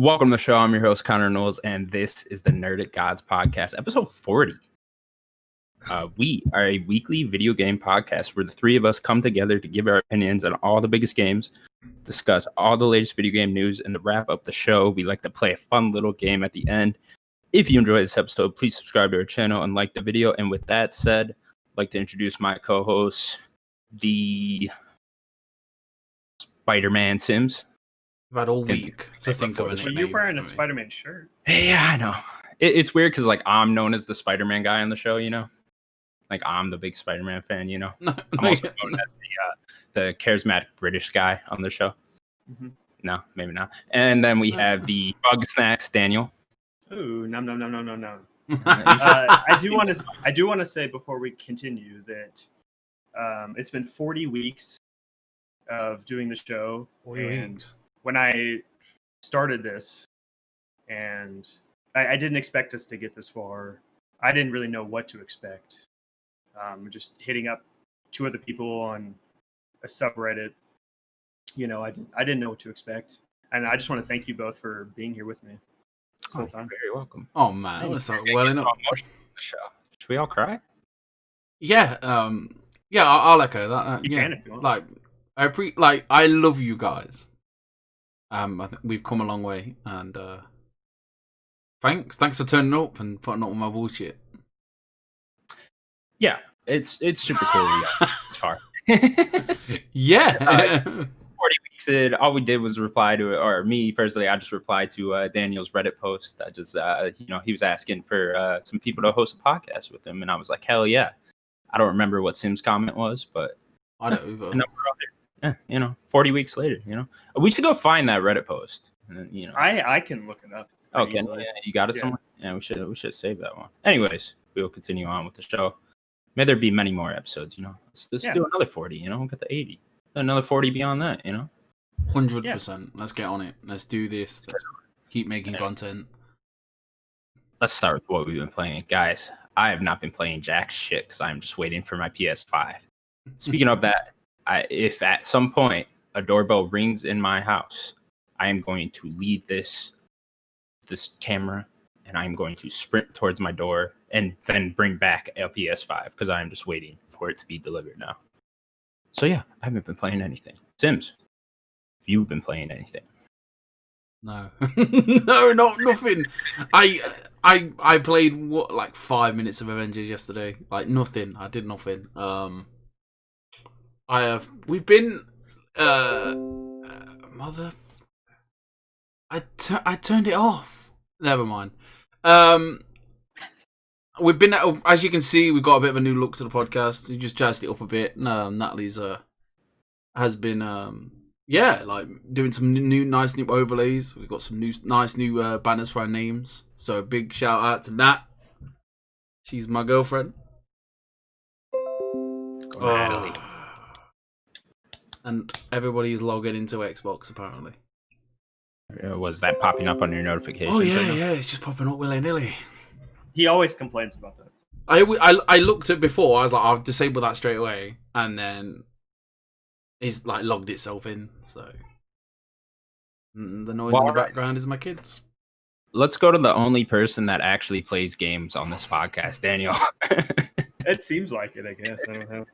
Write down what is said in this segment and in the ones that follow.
Welcome to the show. I'm your host, Connor Knowles, and this is the Nerdic Gods podcast, episode 40. We are a weekly video game podcast where the three of us come together to give our opinions on all the biggest games, discuss all the latest video game news, and to wrap up the show, we like to play a fun little game at the end. If you enjoyed this episode, please subscribe to our channel and like the video. And with that said, I'd like to introduce my co-host, the Spider-Man Sims. About all week to think of a name. You're wearing a Spider-Man shirt. Yeah, I know. It's weird because like I'm known as the Spider-Man guy on the show, you know. Like I'm the big Spider-Man fan, you know. I'm also known as the charismatic British guy on the show. Mm-hmm. No, maybe not. And then we have the Bug Snacks Daniel. Ooh, no. I do want to say before we continue that it's been 40 weeks of doing the show, and when I started this, and I didn't expect us to get this far. I didn't really know what to expect. Just hitting up two other people on a subreddit, you know, I didn't know what to expect, and I just want to thank you both for being here with me this whole time. Very welcome. Oh man, that's so well enough. Should we all cry? Yeah, I'll echo that. You can if you want. I love you guys. I think we've come a long way, and thanks for turning up and putting up with my bullshit. Yeah, it's super cool. It's far. Yeah. 40 weeks in, all we did was reply to it, or me personally, I just replied to Daniel's Reddit post. I just, he was asking for some people to host a podcast with him, and I was like, hell yeah. I don't remember what Sim's comment was, but I don't either. 40 weeks later, we should go find that Reddit post. And, I can look it up. Okay, yeah, you got it somewhere. Yeah, we should save that one. Anyways, we will continue on with the show. May there be many more episodes. Let's do another 40. We'll get to 80, another 40 beyond that. 100%. Let's get on it. Let's do this. Let's keep making content. Let's start with what we've been playing, guys. I have not been playing jack shit because I'm just waiting for my PS5. Speaking of that. If at some point a doorbell rings in my house, I am going to leave this camera and I'm going to sprint towards my door and then bring back a PS5 because I am just waiting for it to be delivered now. So yeah, I haven't been playing anything. Sims, have you been playing anything? No, no, nothing. I played 5 minutes of Avengers yesterday. Nothing. I did nothing. We've been, mother, I turned it off. Never mind. We've been, as you can see, we've got a bit of a new look to the podcast. We just jazzed it up a bit. Natalie's, has been, doing some nice new overlays. We've got some nice new banners for our names. So big shout out to Nat. She's my girlfriend. Natalie. And everybody is logging into Xbox, apparently. Was that popping up on your notifications? Oh, yeah, it's just popping up willy-nilly. He always complains about that. I looked at before, I was like, I've disabled that straight away, and then it's logged itself in, so... The noise in the background is my kids. Let's go to the only person that actually plays games on this podcast, Daniel. It seems like it, I guess. I don't know.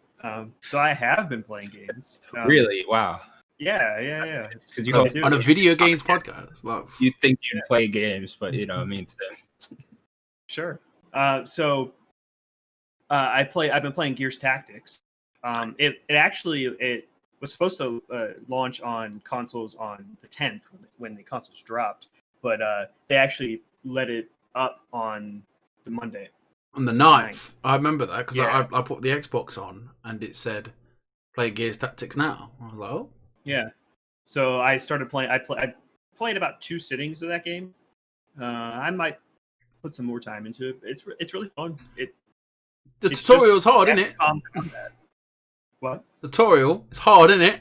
So I have been playing games. Really? Wow. Yeah. It's because you on a video games podcast. You think you play games, but it means Sure. So I've been playing Gears Tactics. It was supposed to launch on consoles on the 10th when the consoles dropped, but they actually let it up on the Monday. On the 9th. I remember that because I put the Xbox on and it said play Gears Tactics now. I was like, oh. Yeah. So I started playing. I played about 2 sittings of that game. I might put some more time into it. It's really fun. The tutorial's hard, isn't it? Combat. What? The tutorial is hard, isn't it?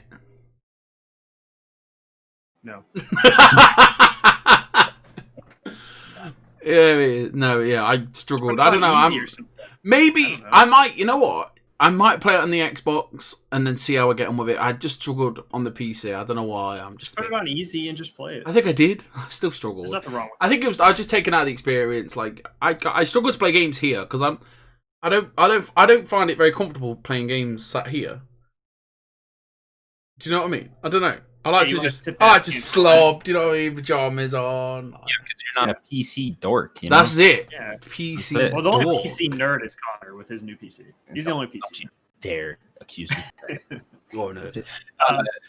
No. Yeah, I struggled. I don't know. Maybe I might. You know what? I might play it on the Xbox and then see how I get on with it. I just struggled on the PC. I don't know why. I'm just put it on easy and just play it. I think I did. I still struggled. There's nothing wrong with I think it was. I was just taking out the experience. Like I struggle to play games here because I don't find it very comfortable playing games sat here. Do you know what I mean? I don't know. I like to slob. Do you know what I mean? Pajamas on. Yeah, because you're not a PC dork. You know? That's it. Yeah. PC. That's it. Well, the only PC nerd is Connor with his new PC. He's the only PC. Dare accuse me. You're a nerd.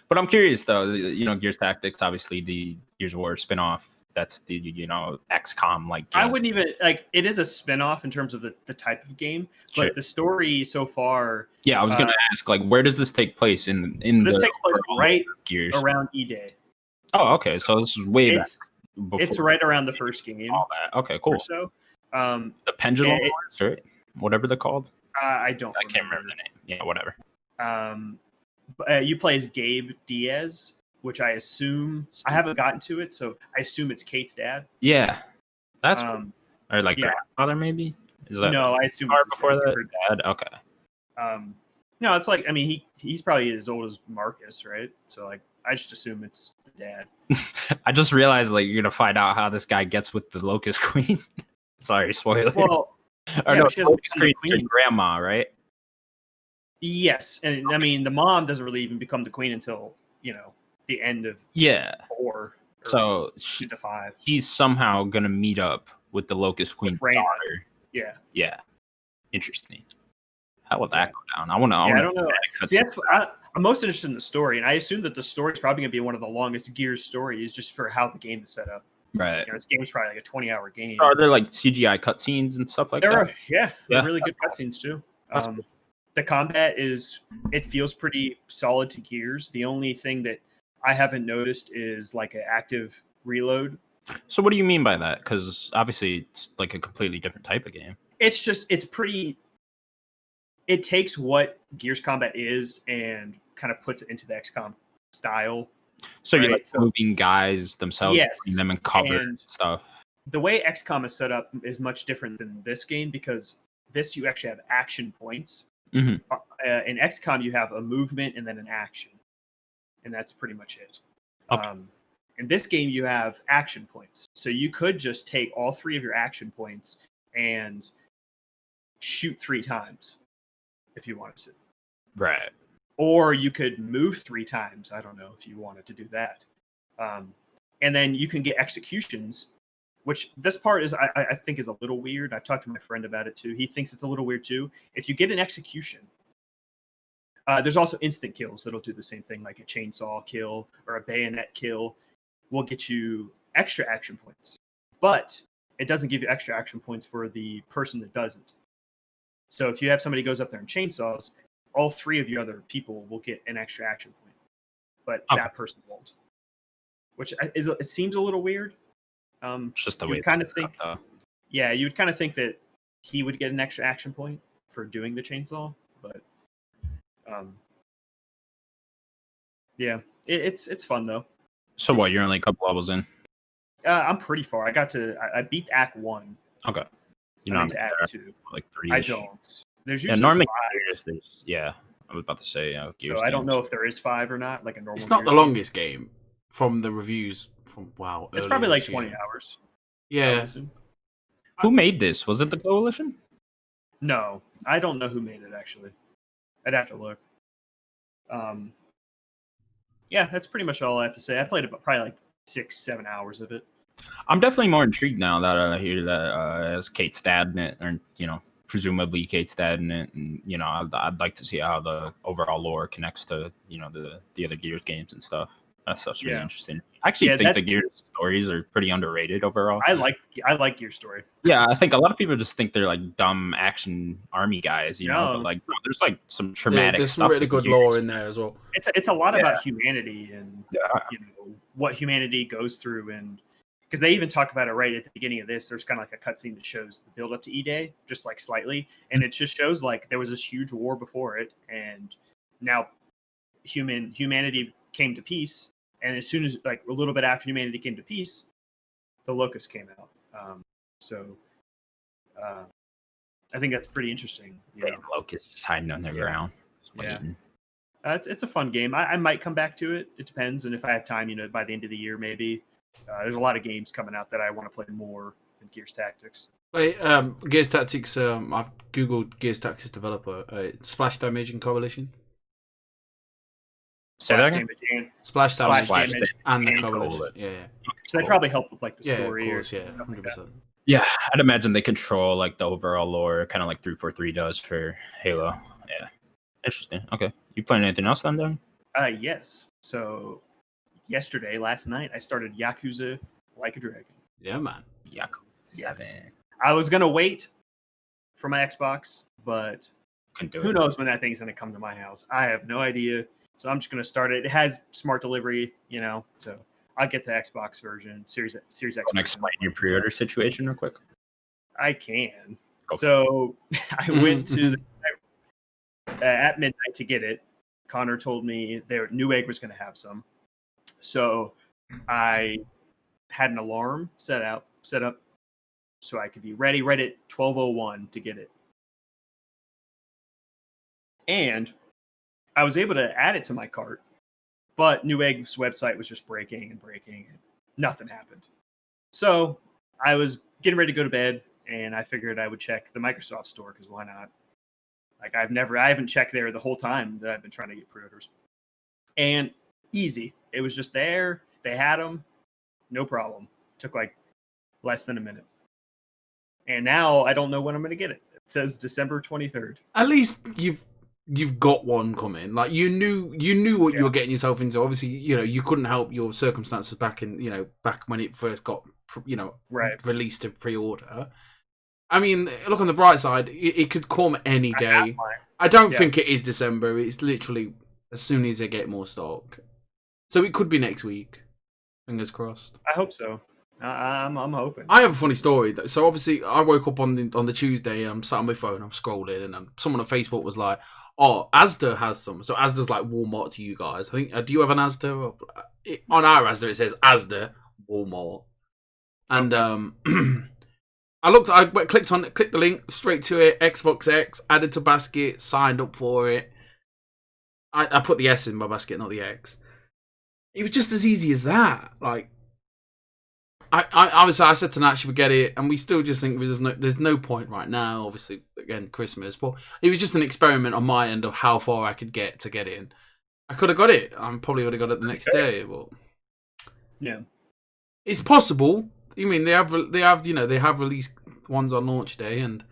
But I'm curious though. You know, Gears Tactics, obviously the Gears of War spinoff. That's the XCOM like. I wouldn't even like. It is a spinoff in terms of the type of game, but Sure. the story so far. Yeah, I was gonna ask, like, where does this take place in? So this takes place right Gears around E-Day. Oh, okay. So this is way back. It's right around the first game. All that. Okay, cool. Or so. The Pendulum Wars, right? Whatever they're called. I can't remember the name. Yeah, whatever. You play as Gabe Diaz, which I assume I haven't gotten to it, so I assume it's Kate's dad. Yeah, that's cool. Or like grandfather, maybe. Is that no? I assume it's it's before that. Dad. Okay. No, it's like he's probably as old as Marcus, right? So like I just assume it's the dad. I just realized like you're gonna find out how this guy gets with the Locust Queen. Sorry, spoilers. Well, or no, Locust Queen's your grandma, right? Yes, and I mean the mom doesn't really even become the queen until the end of 4. So 2 to 5. He's somehow gonna meet up with the Locust Queen's daughter. Yeah. Yeah. Interesting. How will that go down? I don't know. See, I'm most interested in the story, and I assume that the story is probably going to be one of the longest Gears stories, just for how the game is set up. Right. This game is probably like a 20-hour game. Are there like CGI cutscenes and stuff like that? There are really good cutscenes too. Cool. The combat it feels pretty solid to Gears. The only thing that I haven't noticed is like an active reload. So what do you mean by that? Because obviously it's like a completely different type of game. It's pretty. It takes what Gears combat is and kind of puts it into the XCOM style. So you're like moving guys themselves, putting them in cover and stuff. The way XCOM is set up is much different than this game because this you actually have action points. Mm-hmm. In XCOM you have a movement and then an action, and that's pretty much it. Okay. In this game you have action points, so you could just take all 3 of your action points and shoot 3 times if you wanted to. Right. Or you could move 3 times. I don't know if you wanted to do that. And then you can get executions, which this part is, I think, is a little weird. I've talked to my friend about it too. He thinks it's a little weird too. If you get an execution, there's also instant kills that'll do the same thing, like a chainsaw kill or a bayonet kill will get you extra action points. But it doesn't give you extra action points for the person that doesn't. So if you have somebody who goes up there and chainsaws, all 3 of your other people will get an extra action point, but that person won't. Which it seems a little weird. It's just the way you kind of think. Yeah, you would kind of think that he would get an extra action point for doing the chainsaw, but yeah, it's fun though. So what? You're only a couple levels in. I'm pretty far. I beat Act 1. Okay. You're not to Act 2. Like 3. I don't. There's usually normally 5. I was about to say. So I don't know if there is 5 or not. Like a normal. It's not the longest game from the reviews. It's probably like 20 hours. Yeah. Who made this? Was it the Coalition? No, I don't know who made it actually. I'd have to look. Yeah, that's pretty much all I have to say. I played about probably like 6-7 hours of it. I'm definitely more intrigued now that I hear that as Kate's dad in it, or presumably Kate's dad in it, and I'd like to see how the overall lore connects to the other Gears games and stuff. That stuff's really interesting. I actually think the Gears stories are pretty underrated overall. I like Gears story. Yeah, I think a lot of people just think they're like dumb action army guys, but like there's like some traumatic there's stuff. There's some really good lore in there as well. It's a lot about humanity and what humanity goes through, and because they even talk about it right at the beginning of this. There's kind of like a cutscene that shows the build up to E-Day, just like slightly, and it just shows like there was this huge war before it, and now humanity came to peace. And as soon as, like, a little bit after humanity came to peace, the Locust came out. I think that's pretty interesting. You know? Locusts just hiding on the ground. Yeah. It's a fun game. I might come back to it. It depends, and if I have time, you know, by the end of the year, maybe. There's a lot of games coming out that I want to play more than Gears Tactics. Wait, Gears Tactics. I've googled Gears Tactics developer. Splash Damage and Coalition. Splash Damage and the Coalition. Yeah. So they probably help with like the story. Of course, 100%. Yeah, I'd imagine they control like the overall lore, kind of like 343 does for Halo. Yeah, interesting. Okay, you playing anything else then, Darren? Yes. So last night, I started Yakuza Like a Dragon. Yeah, man. Yakuza 7. I was gonna wait for my Xbox, but who knows when that thing's gonna come to my house? I have no idea. So I'm just gonna start it. It has smart delivery, you know, so I'll get the Xbox version, Series X. Can you explain your pre-order situation real quick? I can. So I went to at midnight to get it. Connor told me Newegg was going to have some. So I had an alarm set up so I could be ready right at 12:01 to get it. And I was able to add it to my cart, but Newegg's website was just breaking and nothing happened. So I was getting ready to go to bed, and I figured I would check the Microsoft store, because why not? Like I haven't checked there the whole time that I've been trying to get pre-orders. And easy. It was just there. They had them. No problem. Took like less than a minute. And now I don't know when I'm going to get it. It says December 23rd. At least you've got one coming. Like you knew what you were getting yourself into. Obviously, you know, you couldn't help your circumstances back when it first got, released to pre-order. I mean, look on the bright side, it could come any day. I don't think it is December. It's literally as soon as they get more stock. So it could be next week. Fingers crossed. I hope so. I'm hoping. I have a funny story. So obviously, I woke up on the Tuesday. I'm sat on my phone. I'm scrolling, and someone on Facebook was like, "Oh, Asda has some." So Asda's like Walmart to you guys. I think. Do you have an Asda? On our Asda, it says Asda Walmart, and I clicked the link straight to it. Xbox X, added to basket, signed up for it. I put the S in my basket, not the X. It was just as easy as that. Like, I said to Nat, should we get it? And we still just think there's no point right now. Obviously, again, Christmas, but it was just an experiment on my end of how far I could get in. I could have got it. I probably would have got it the next day, but yeah, it's possible. You mean they have released ones on launch day, and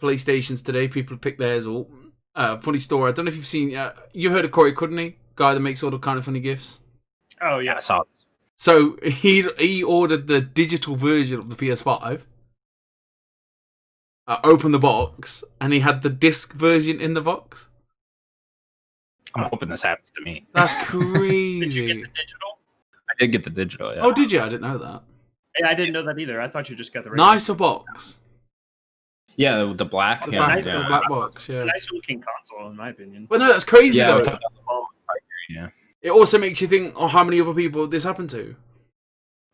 PlayStations today. People pick theirs up. Funny story. I don't know if you've seen. You heard of Corey Cudney, guy that makes all the kind of funny gifs. Oh yeah, I saw it. So he ordered the digital version of the PS5. Opened the box, and he had the disc version in the box. I'm hoping this happens to me. That's crazy. Did you get the digital? I did get the digital. Yeah. Oh, did you? I didn't know that. Yeah, I didn't know that either. I thought you just got the regular. Nicer box. Yeah, the black. The black box. Yeah. It's a nice looking console, in my opinion. Well, no, that's crazy though. Yeah. It also makes you think, how many other people this happened to?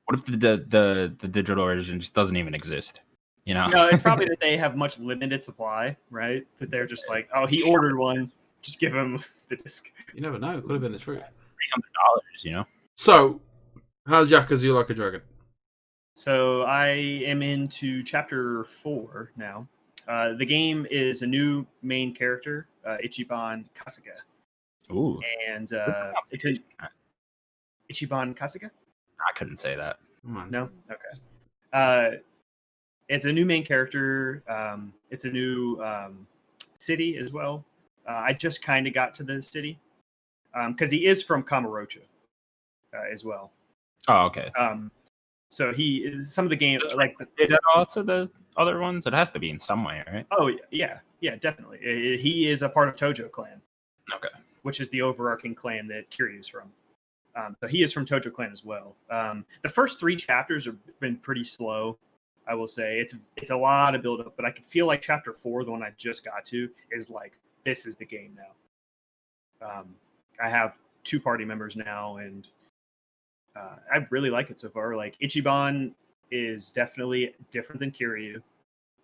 What if the digital version just doesn't even exist? You know? No, it's probably that they have much limited supply, right? That they're just like, oh, he ordered one, just give him the disc. You never know. It could have been the truth. $300, you know? So, how's Yakuza Like a Dragon? So, I am into Chapter 4 now. The game is a new main character, Ichiban Kasuga. Ooh. And it's a Ichiban Kasuga? I couldn't say that. No? Okay. It's a new main character. It's a new city as well. I just kind of got to the city because he is from Kamurocho as well. Oh, okay. So some of the games like also the other ones. It has to be in some way, right? Oh yeah, definitely. He is a part of Tojo Clan. Okay. Which is the overarching clan that Kiryu's from. So he is from Tojo Clan as well. The first 3 chapters have been pretty slow, I will say. It's a lot of build up, but I can feel like Chapter 4, the one I just got to, is like, this is the game now. I have 2 party members now, and I really like it so far. Like, Ichiban is definitely different than Kiryu.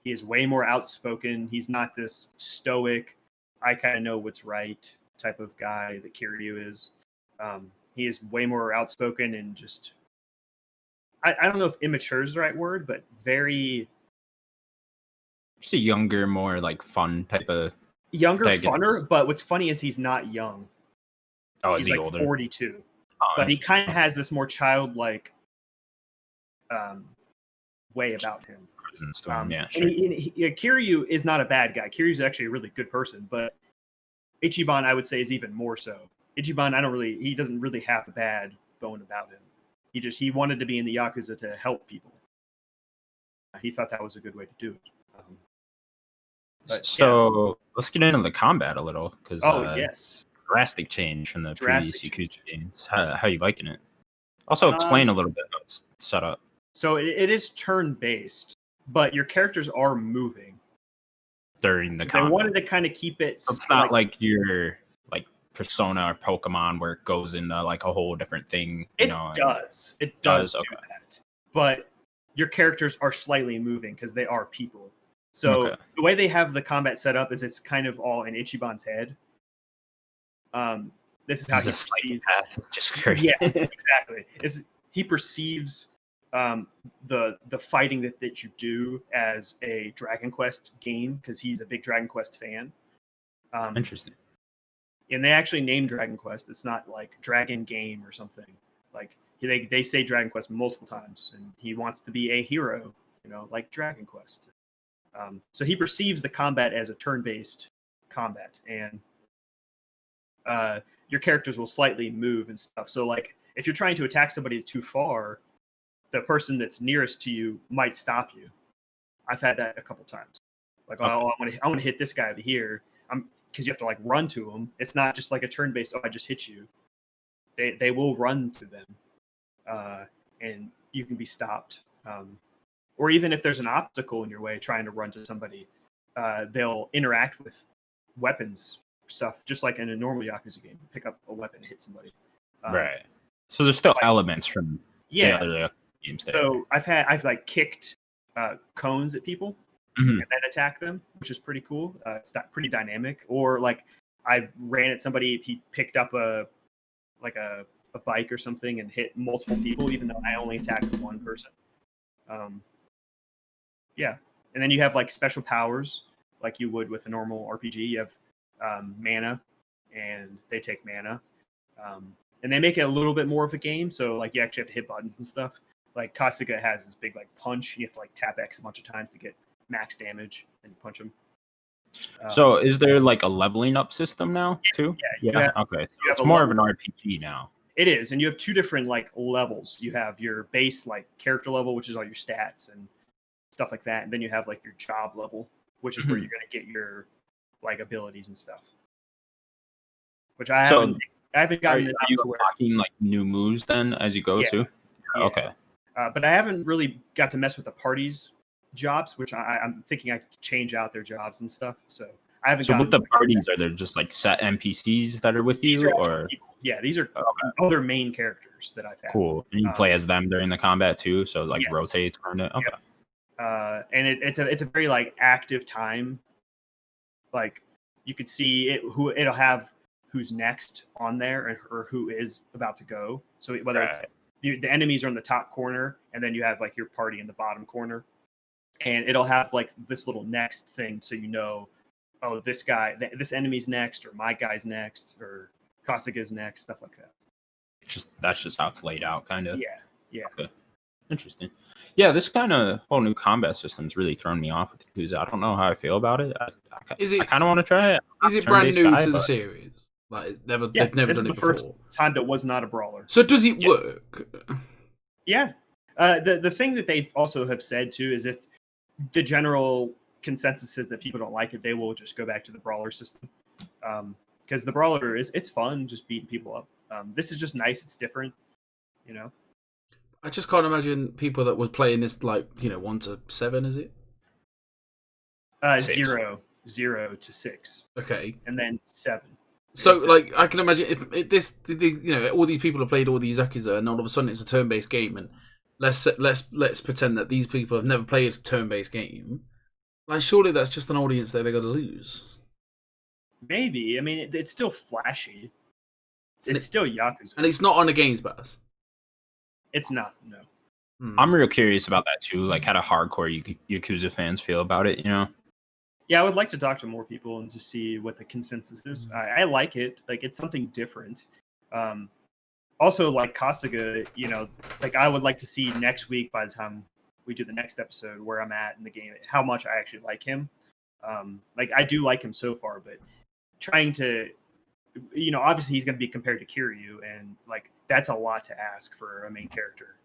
He is way more outspoken. He's not this stoic, I kind of know what's right type of guy that Kiryu is. He is way more outspoken and just, I don't know if immature is the right word, but very Just a younger, more like fun type of younger, protagonist. funner. But what's funny is he's not young. Oh, He's is he like older? 42, Oh, but he kind of has this more childlike way about him. presence to him. Yeah, And sure. Kiryu is not a bad guy. Kiryu's actually a really good person, but Ichiban, I would say, is even more so. Ichiban, he doesn't really have a bad bone about him. He wanted to be in the Yakuza to help people. He thought that was a good way to do it. So let's get into the combat a little, because yes, drastic change from the previous Yakuza games. How you liking it? Also, explain a little bit how it's set up. So it is turn-based, but your characters are moving During the They combat. wanted to kind of keep it. So it's not like your like Persona or Pokemon where it goes into like a whole different thing. It does do okay. that, but your characters are slightly moving because they are people. So the way they have the combat set up is it's kind of all in Ichiban's head. This is how he perceives. Just crazy. Yeah, exactly. He perceives the fighting that you do as a Dragon Quest game because he's a big Dragon Quest fan. Interesting. And they actually name Dragon Quest. It's not like Dragon Game or something. Like they say Dragon Quest multiple times, and he wants to be a hero, like Dragon Quest. So he perceives the combat as a turn-based combat, and your characters will slightly move and stuff. So like if you're trying to attack somebody too far, the person that's nearest to you might stop you. I've had that a couple times. Like, I want to hit this guy over here. Because you have to like run to them. It's not just like a turn-based. Oh, I just hit you. They will run to them, and you can be stopped. Or even if there's an obstacle in your way, trying to run to somebody, they'll interact with weapons stuff, just like in a normal Yakuza game. Pick up a weapon, hit somebody. Right. So there's still elements from the other games there. So I've like kicked cones at people. Mm-hmm. And then attack them, which is pretty cool. It's pretty dynamic. Or like I ran at somebody, he picked up a bike or something and hit multiple people, even though I only attacked one person. Yeah, and then you have like special powers, like you would with a normal RPG. You have mana, and they take mana, and they make it a little bit more of a game. So like you actually have to hit buttons and stuff. Like Kasuga has this big like punch. You have to like tap X a bunch of times to get max damage and punch him. So is there like a leveling up system now too? Yeah. Okay. So it's more of an RPG now. It is, and you have two different like levels. You have your base like character level, which is all your stats and stuff like that, and then you have like your job level, which is where you're going to get your like abilities and stuff. Which I haven't gotten. Are you unlocking like new moves then as you go too? Yeah. Okay. But I haven't really got to mess with the parties jobs, which I'm thinking I could change out their jobs and stuff. So I haven't. So with the parties, are there just like set NPCs that are with you, or these are other main characters that I've had. Cool. And you play as them during the combat too, so like rotates kind of. Okay. Yep. And it's a very like active time. Like you could see it'll have who's next on there or who is about to go. So whether it's the enemies are in the top corner, and then you have like your party in the bottom corner. And it'll have like this little next thing, so oh, this this enemy's next, or my guy's next, or Kasuga's next, stuff like that. That's just how it's laid out, kind of. Yeah. Okay. Interesting. Yeah, this kind of whole new combat system's really thrown me off with Yakuza. I don't know how I feel about it. I kind of want to try it. Is it brand new to the series? Like they've never done it before. First time that was not a brawler. So does it work? Yeah. The thing that they also have said too is if the general consensus is that people don't like it, they will just go back to the brawler system. Because the brawler it's fun, just beating people up. This is just nice. It's different, I just can't imagine people that were playing this 1 to 7. Is it? 0 to 6. Okay, and then 7. So I can imagine if this all these people have played all these Yakuza, and all of a sudden it's a turn-based game, and let's pretend that these people have never played a turn-based game. Like, surely that's just an audience that they're going to lose. Maybe. I mean, it's still flashy. It's still Yakuza. And it's not on a Games Pass. It's not, no. I'm real curious about that too. Like, how do hardcore Yakuza fans feel about it? You know? Yeah, I would like to talk to more people and just see what the consensus is. I like it. Like, it's something different. Also, like Kasuga, you know, like I would like to see next week by the time we do the next episode where I'm at in the game, how much I actually like him. Like, I do like him so far, but trying to, you know, obviously he's going to be compared to Kiryu, and like that's a lot to ask for a main character.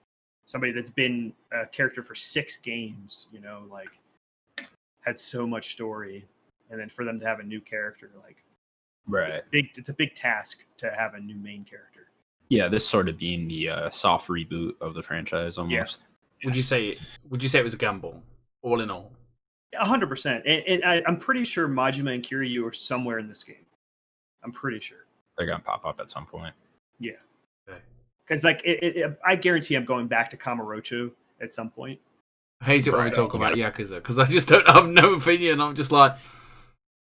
Somebody that's been a character for 6 games, you know, like had so much story, and then for them to have a new character, like, right? It's a big task to have a new main character. Yeah, this sort of being the soft reboot of the franchise almost. Yeah. Would you say it was a gamble, all in all? 100%. And I'm pretty sure Majima and Kiryu are somewhere in this game. I'm pretty sure they're gonna pop up at some point. Yeah. Okay. Because like I guarantee I'm going back to Kamurocho at some point. I hate it when I talk about Yakuza because I just don't have no opinion. I'm just like,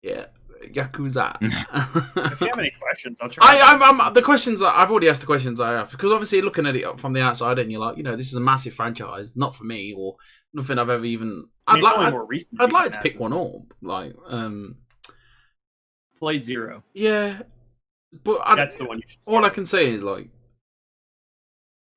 yeah, Yakuza. If you have any questions, I'll try. I'm the questions I've already asked the questions I have, because obviously looking at it from the outside and you're like, you know, this is a massive franchise, not for me or nothing I've ever even. I'd like to pick one up, like Play Zero. Yeah, but that's the one you should start. All I can say is like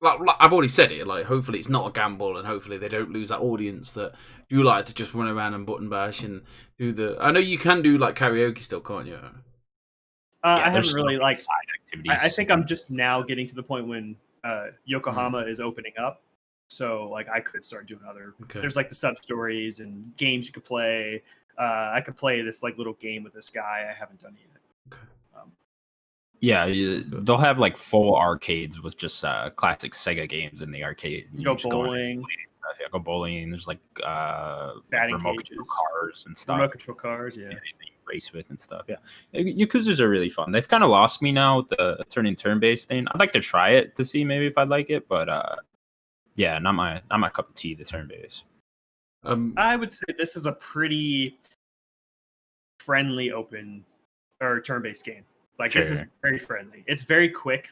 I've already said it, like hopefully it's not a gamble and hopefully they don't lose that audience that you like to just run around and button bash and do the. I know you can do like karaoke still, can't you? I haven't really like side activities. I think I'm just now getting to the point when Yokohama is opening up, so like I could start doing other. Okay. There's like the sub stories and games you could play. I could play this like little game with this guy. I haven't done it yet. Okay. Yeah, they'll have like full arcades with just classic Sega games in the arcade. You go bowling. Yeah, go bowling. There's like remote control cars and stuff. Remote control cars, yeah. That you race with and stuff. Yeah, Yakuzas are really fun. They've kind of lost me now with the turn-based thing. I'd like to try it to see maybe if I'd like it, but yeah, not my cup of tea. The turn-based. I would say this is a pretty friendly open or turn-based game. Like, This is very friendly. It's very quick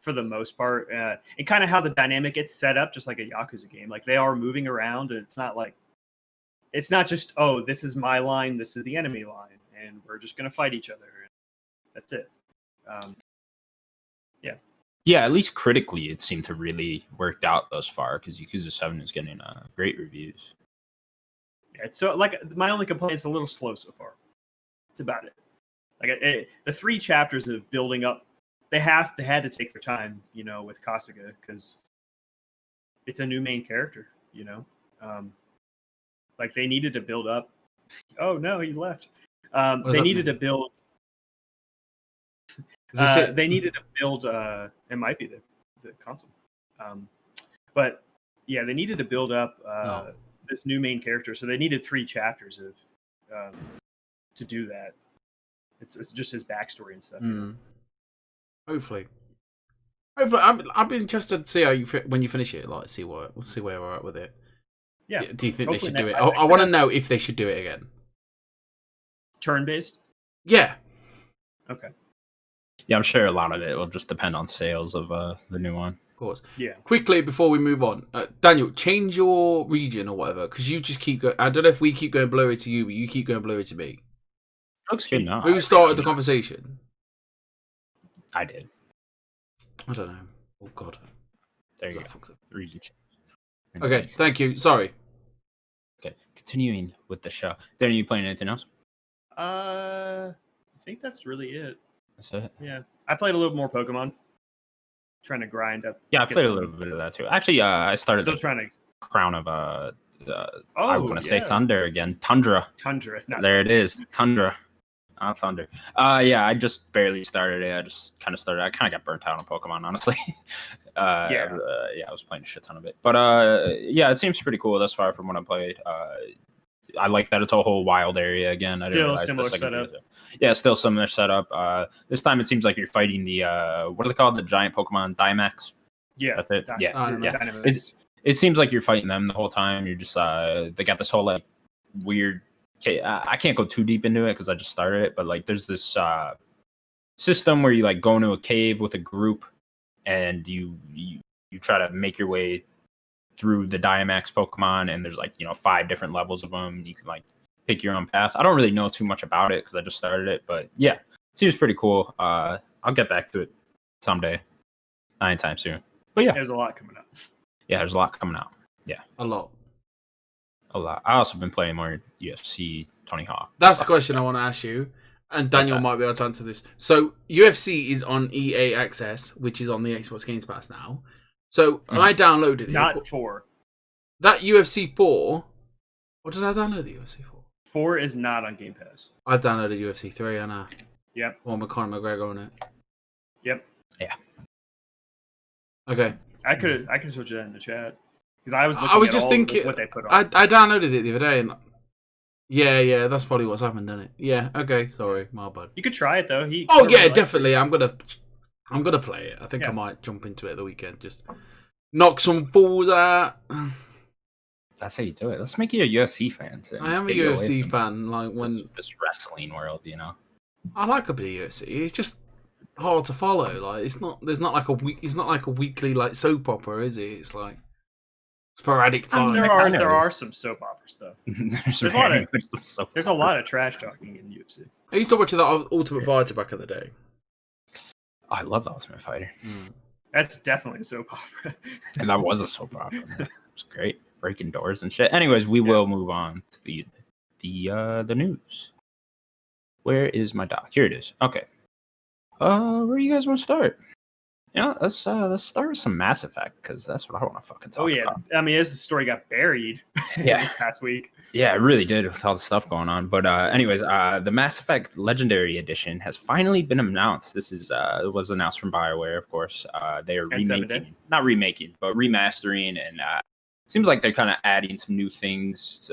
for the most part. And kind of how the dynamic gets set up, just like a Yakuza game. Like, they are moving around, and it's not just, oh, this is my line, this is the enemy line, and we're just going to fight each other. That's it. Yeah. Yeah, at least critically, it seemed to really worked out thus far, because Yakuza 7 is getting great reviews. Yeah, it's so, like, my only complaint is a little slow so far. That's about it. Like the 3 chapters of building up, they had to take their time, you know, with Kasuga, because it's a new main character, you know. Like they needed to build up. Oh no, he left. They needed to build. They needed to build. It might be the console, but yeah, they needed to build up this new main character. So they needed 3 chapters of to do that. It's just his backstory and stuff. Hopefully, I'd be interested to see how when you finish it. Like, see where we're at with it. Yeah. Do you think they should do it? I want to know if they should do it again. Turn based. Yeah. Okay. Yeah, I'm sure a lot of it will just depend on sales of the new one. Of course. Yeah. Quickly before we move on, Daniel, change your region or whatever, because you just keep going. I don't know if we keep going blurry to you, but you keep going blurry to me. Looks good now. Who started the conversation? I did. I don't know. Oh God. There you go. Region. Okay, thank you. Sorry. Okay, continuing with the show. Then, are you playing anything else? I think that's really it. That's it. Yeah, I played a little more Pokemon. Trying to grind up. Yeah, I played a little bit of that too. Actually, I started. Still trying to. Crown of I want to say Thunder again. Tundra. There it is. Tundra. Thunder. Yeah, I just barely started it. I kind of got burnt out on Pokemon, honestly. I was playing a shit ton of it. But yeah, it seems pretty cool thus far from what I played. I like that it's a whole wild area again. Still similar setup. Yeah, still similar setup. This time it seems like you're fighting the what are they called? The giant Pokemon Dynamax. Yeah, that's it. It seems like you're fighting them the whole time. You're just they got this whole like weird okay, I can't go too deep into it because I just started it, but like there's this system where you like go into a cave with a group and you try to make your way through the Dynamax Pokemon, and there's like 5 different levels of them. You can like pick your own path. I don't really know too much about it because I just started it, but yeah, it seems pretty cool. I'll get back to it someday, not anytime soon. But yeah, there's a lot coming out. Yeah, there's a lot coming out. Yeah, A lot. I also been playing more UFC Tony Hawk. That's the question I want to ask you, and Daniel might be able to answer this. So UFC is on EA Access, which is on the Xbox Games Pass now. So I downloaded it. Not 4. That UFC 4. What did I download the UFC 4? 4 is not on Game Pass. I downloaded UFC 3, and Yep. One with Conor McGregor on it. Yep. Yeah. Okay. I could have switched that in the chat because I was just thinking what they put on. I downloaded it the other day, and yeah, that's probably what's happened, isn't it? Yeah. Okay. Sorry, my bad. You could try it though. Definitely. I'm gonna play it. I think I might jump into it the weekend. Just knock some fools out. That's how you do it. Let's make you a UFC fan too. I am a UFC fan. Like when this wrestling world, I like a bit of UFC. It's just hard to follow. Like it's not. There's not like a week. It's not like a weekly like soap opera, is it? It's like sporadic fights. There are some soap opera stuff. There's a lot of trash talking in UFC. I used to watch that Ultimate Fighter back in the day. Oh, I love the Ultimate Fighter. That's definitely a soap opera. And that was a soap opera. It was great, breaking doors and shit. Anyways, we will move on to the news. Where is my doc? Here it is. Okay. Where do you guys want to start? Let's start with some Mass Effect because that's what I want to fucking talk about. I mean, as the story got buried this past week. Yeah, it really did with all the stuff going on. But anyways, the Mass Effect Legendary Edition has finally been announced. This is it was announced from BioWare, of course. They are not remaking, but remastering, and seems like they're kind of adding some new things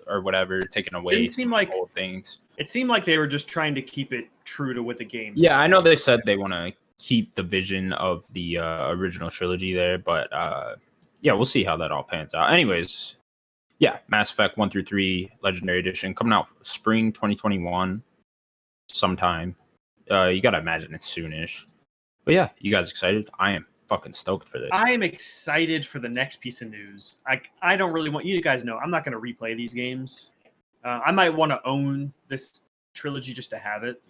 or whatever, taking away some old things. It seemed like they were just trying to keep it true to what the game. Yeah, I know they said they want to keep the vision of the original trilogy there, but yeah, we'll see how that all pans out. Anyways, yeah, Mass Effect 1 through 3 Legendary Edition coming out spring 2021 sometime. You gotta imagine it's soonish. But yeah, you guys excited? I am fucking stoked for this. I am excited for the next piece of news. I don't really want you guys know I'm not going to replay these games. I might want to own this trilogy just to have it,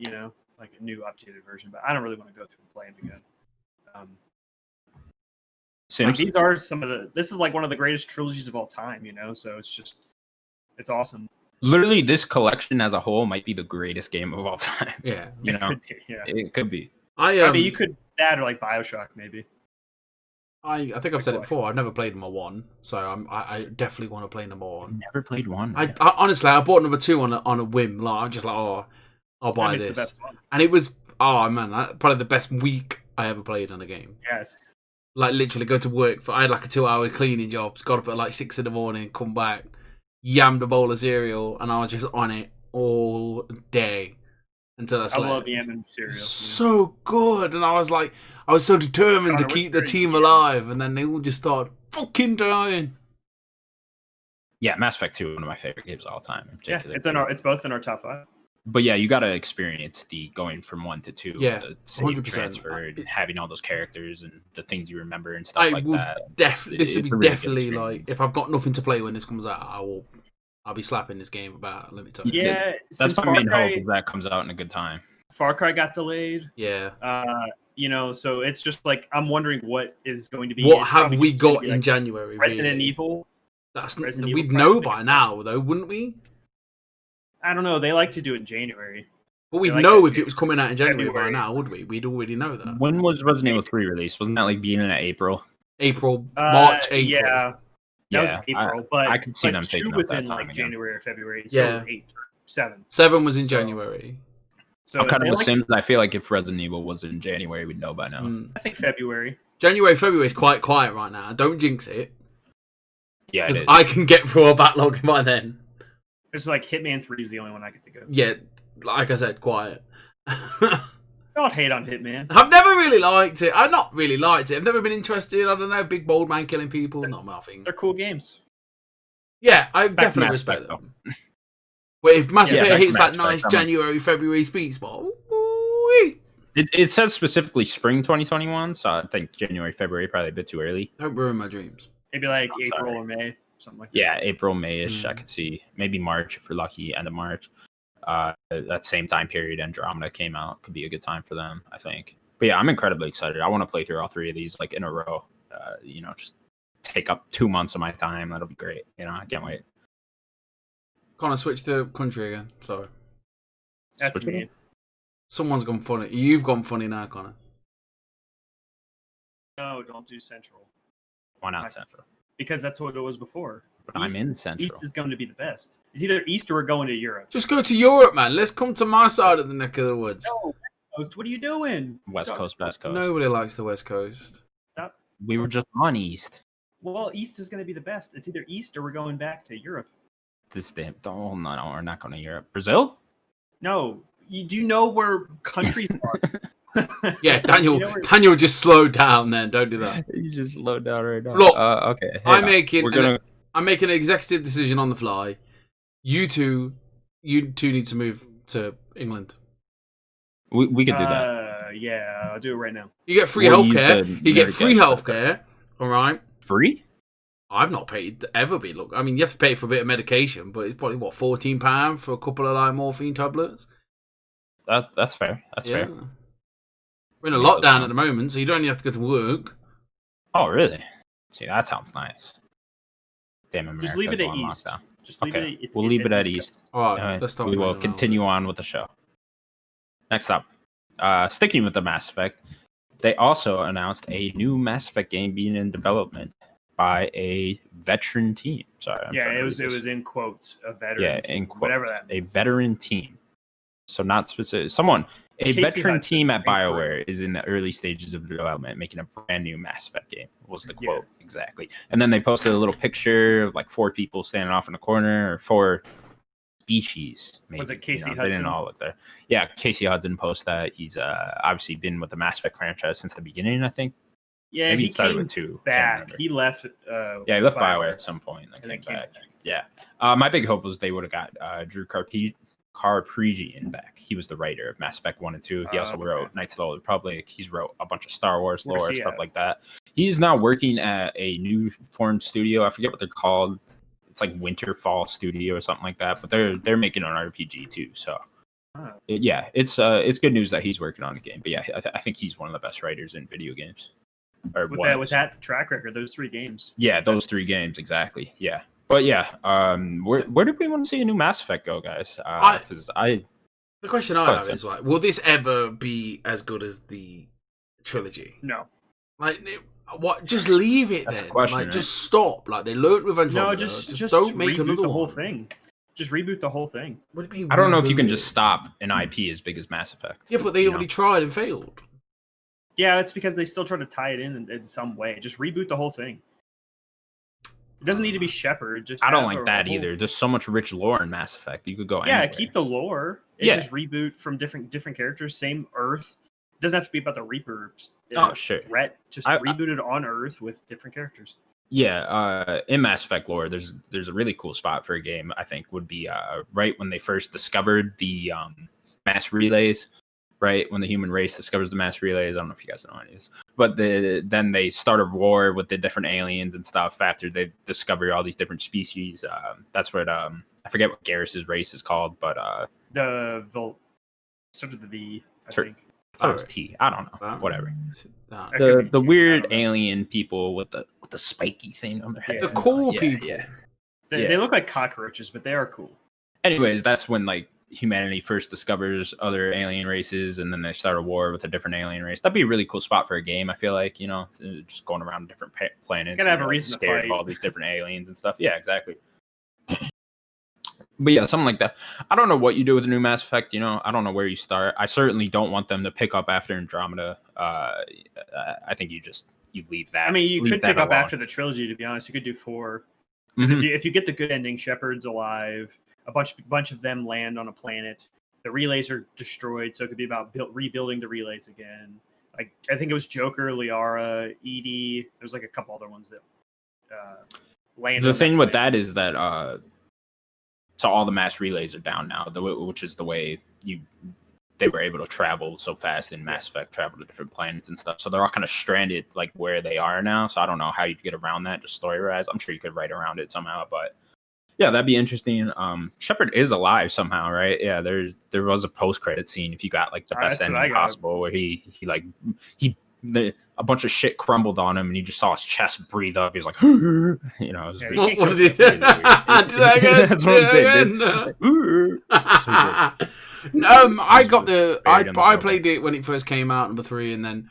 like a new updated version, but I don't really want to go through and play them again. These are this is like one of the greatest trilogies of all time, so it's awesome. Literally, this collection as a whole might be the greatest game of all time. Yeah. It could be. I mean, you could add like BioShock maybe. I think I've said it before. I've never played number 1, so I definitely want to play number 1. Never played 1. I honestly, I bought number 2 on a whim. Like I'm just like, I'll buy this, the best one. And it was probably the best week I ever played on a game. Yes. Like literally go to work I had like a 2-hour cleaning job. Got up at like 6 a.m, come back, yammed a bowl of cereal, and I was just on it all day. Until I slept. I love yamming cereal. So good, and I was so determined to keep the team alive, and then they all just started fucking dying. Yeah, Mass Effect 2, one of my favorite games of all time. In particular. Yeah, it's both in our top 5. But yeah, you got to experience the going from 1 to 2, the save 100%. transfer, and having all those characters and the things you remember and stuff like that. This would be definitely like if I've got nothing to play when this comes out, I'll be slapping this game about. Let me tell you. Yeah, that's my main hope is that comes out in a good time. Far Cry got delayed. Yeah. So it's just like I'm wondering what is going to be. What have we got in January? Resident Evil. We'd know by now, though, wouldn't we? I don't know. They like to do it in January. But we'd know if it was coming out in January by now, would we? We'd already know that. When was Resident Evil 3 released? Wasn't that like beginning of April? March, April. Yeah. That was April, but I could see them taking 2 was up that in time like again. January or February. So it was 8 or 7. 7 was in January. So I'm kind of the same. I feel like if Resident Evil was in January, we'd know by now. I think February. February is quite quiet right now. Don't jinx it. Yeah, it is. I can get through a backlog by then. It's like Hitman 3 is the only one I can think of. Yeah, like I said, quiet. Don't hate on Hitman. I've never really liked it. I've not really liked it. I've never been interested. I don't know, big bold man killing people. Not my thing. They're cool games. Yeah, I definitely respect them. Wait, if Mass Effect hits Mass that nice Effect, January, February speed spot, it says specifically spring 2021, so I think January, February probably a bit too early. don't ruin my dreams. Maybe like I'm April sorry. or May, something like that. Yeah, April, May-ish. I could see maybe March if we're lucky, end of March. That same time period Andromeda came out could be a good time for them, I think. But yeah, I'm incredibly excited. I want to play through all three of these like in a row. Just take up 2 months of my time. That'll be great. I can't wait. Connor, switch to country again. Sorry. That's Switch me. it? Someone's gone funny. You've gone funny now, Connor. No, don't do Central. Why not It's Central? Because that's what it was before. But I'm in Central. East is going to be the best. It's either East or we're going to Europe. Just go to Europe, man. Let's come to my side of the neck of the woods. No, West Coast, what are you doing? West Coast, West Coast. Nobody likes the West Coast. Stop. We were just on East. Well, East is going to be the best. It's either East or we're going back to Europe. No, we're not going to Europe. Brazil? No, do you know where countries are? Yeah, Do you know Daniel just slowed down then. Don't do that. You just slowed down right now. Look, okay. I'm making an executive decision on the fly. You two need to move to England. We could do that. Yeah, I'll do it right now. You get free Well, healthcare. You get Nerdic free guys. healthcare. All right. Free? I've not paid to ever be. Look, I mean, you have to pay for a bit of medication, but it's probably what £14 for a couple of like morphine tablets. That's fair. That's fair. We're in a lockdown at the moment, so you don't even have to go to work. Oh, really? See, that sounds nice. Damn, America. Just leave it at going East. lockdown. Just leave Okay, it. we'll leave it at East. East. All right, All right, let's start. we will continue on with the show. Next up, sticking with the Mass Effect, they also announced a new Mass Effect game being in development by a veteran team. Sorry, Yeah, it was in quotes a veteran. Yeah, team, in quotes, whatever that a means. veteran team. So not specific. A Casey veteran Hudson, team at great career. BioWare is in the early stages of development, making a brand new Mass Effect game. Was the Yeah. quote exactly? And then they posted a little picture of like 4 people standing off in the corner, or 4 species. Maybe. Was it Casey They didn't Hudson? all look there. Yeah, Casey Hudson posted that. He's obviously been with the Mass Effect franchise since the beginning. I think. Yeah, Maybe he he started came with 2. Can't back. remember. He left. Yeah, he left BioWare at some point and and then came came back. back. Yeah. My big hope was they would have got Drew Carpreggian back. He was the writer of Mass Effect 1 and 2. He also Okay. wrote Knights of the Old Republic. He's wrote a bunch of Star Wars Where's lore, he stuff at? like that. He's now working at a new formed studio. I forget what they're called. It's like Winterfall Studio or something like that. But they're making an RPG too. So Oh. it's good news that he's working on a game. But yeah, I think he's one of the best writers in video games. Or With that track record, those 3 games. yeah, those 3 games exactly. Yeah, but yeah, where do we want to see a new Mass Effect go, guys? Because The question I have is, like, will this ever be as good as the trilogy? No, Like, what? Just leave it That's then. the question, Like, right? just stop. Like, they learned with Andromeda. no, just don't make reboot another the whole one. thing. Just reboot the whole thing. What do you mean I don't know if you can reboot just it? stop an IP as big as Mass Effect. Yeah, but they you already know? tried and failed. Yeah, it's because they still try to tie it in some way. Just reboot the whole thing. It doesn't need to be Shepard. Just I don't have like a that whole- either. There's so much rich lore in Mass Effect. You could go Yeah, anywhere. keep the lore. Yeah. Just reboot from different characters, same Earth. It doesn't have to be about the Reaper Sure. threat. Just reboot it on Earth with different characters. Yeah, in Mass Effect lore, there's a really cool spot for a game. I think would be right when they first discovered the mass relays. Right when the human race discovers the mass relays. I don't know if you guys know any of this, but then they start a war with the different aliens and stuff after they discover all these different species. That's what I forget what Garrus's race is called, but The sort of the V, I Tur- think. I thought it was T. I don't know. Whatever. That could be The T, I weird don't know. alien people with the spiky thing on their head. The cool Yeah, people. Yeah. They look like cockroaches, but they are cool. Anyways, that's when like humanity first discovers other alien races, and then they start a war with a different alien race. That'd be a really cool spot for a game. I feel like just going around different planets. Gotta have and a you're, reason to scared fight. of all these different aliens and stuff. Yeah, exactly. But yeah, something like that. I don't know what you do with a new Mass Effect. I don't know where you start. I certainly don't want them to pick up after Andromeda. I think you leave that. I mean, you leave could that pick up alone. after the trilogy. To be honest, you could do 4. 'Cause Mhm. if you get the good ending, Shepard's alive. A bunch of them land on a planet. The relays are destroyed, so it could be about rebuilding the relays again. Like I think it was Joker, Liara, Edie. There's like a couple other ones that land. The on thing with planet. that is that So all the mass relays are down now, which is the way they were able to travel so fast in Mass Effect, travel to different planets and stuff. So they're all kind of stranded like where they are now. So I don't know how you'd get around that, just story-wise. I'm sure you could write around it somehow, but yeah, that'd be interesting. Shepard is alive somehow, right? Yeah, there was a post-credit scene if you got like the best ending possible, where a bunch of shit crumbled on him and you just saw his chest breathe up. He was like, you know, it was what did he do? Do that again? That's what he did. I played it when it first came out, number 3, and then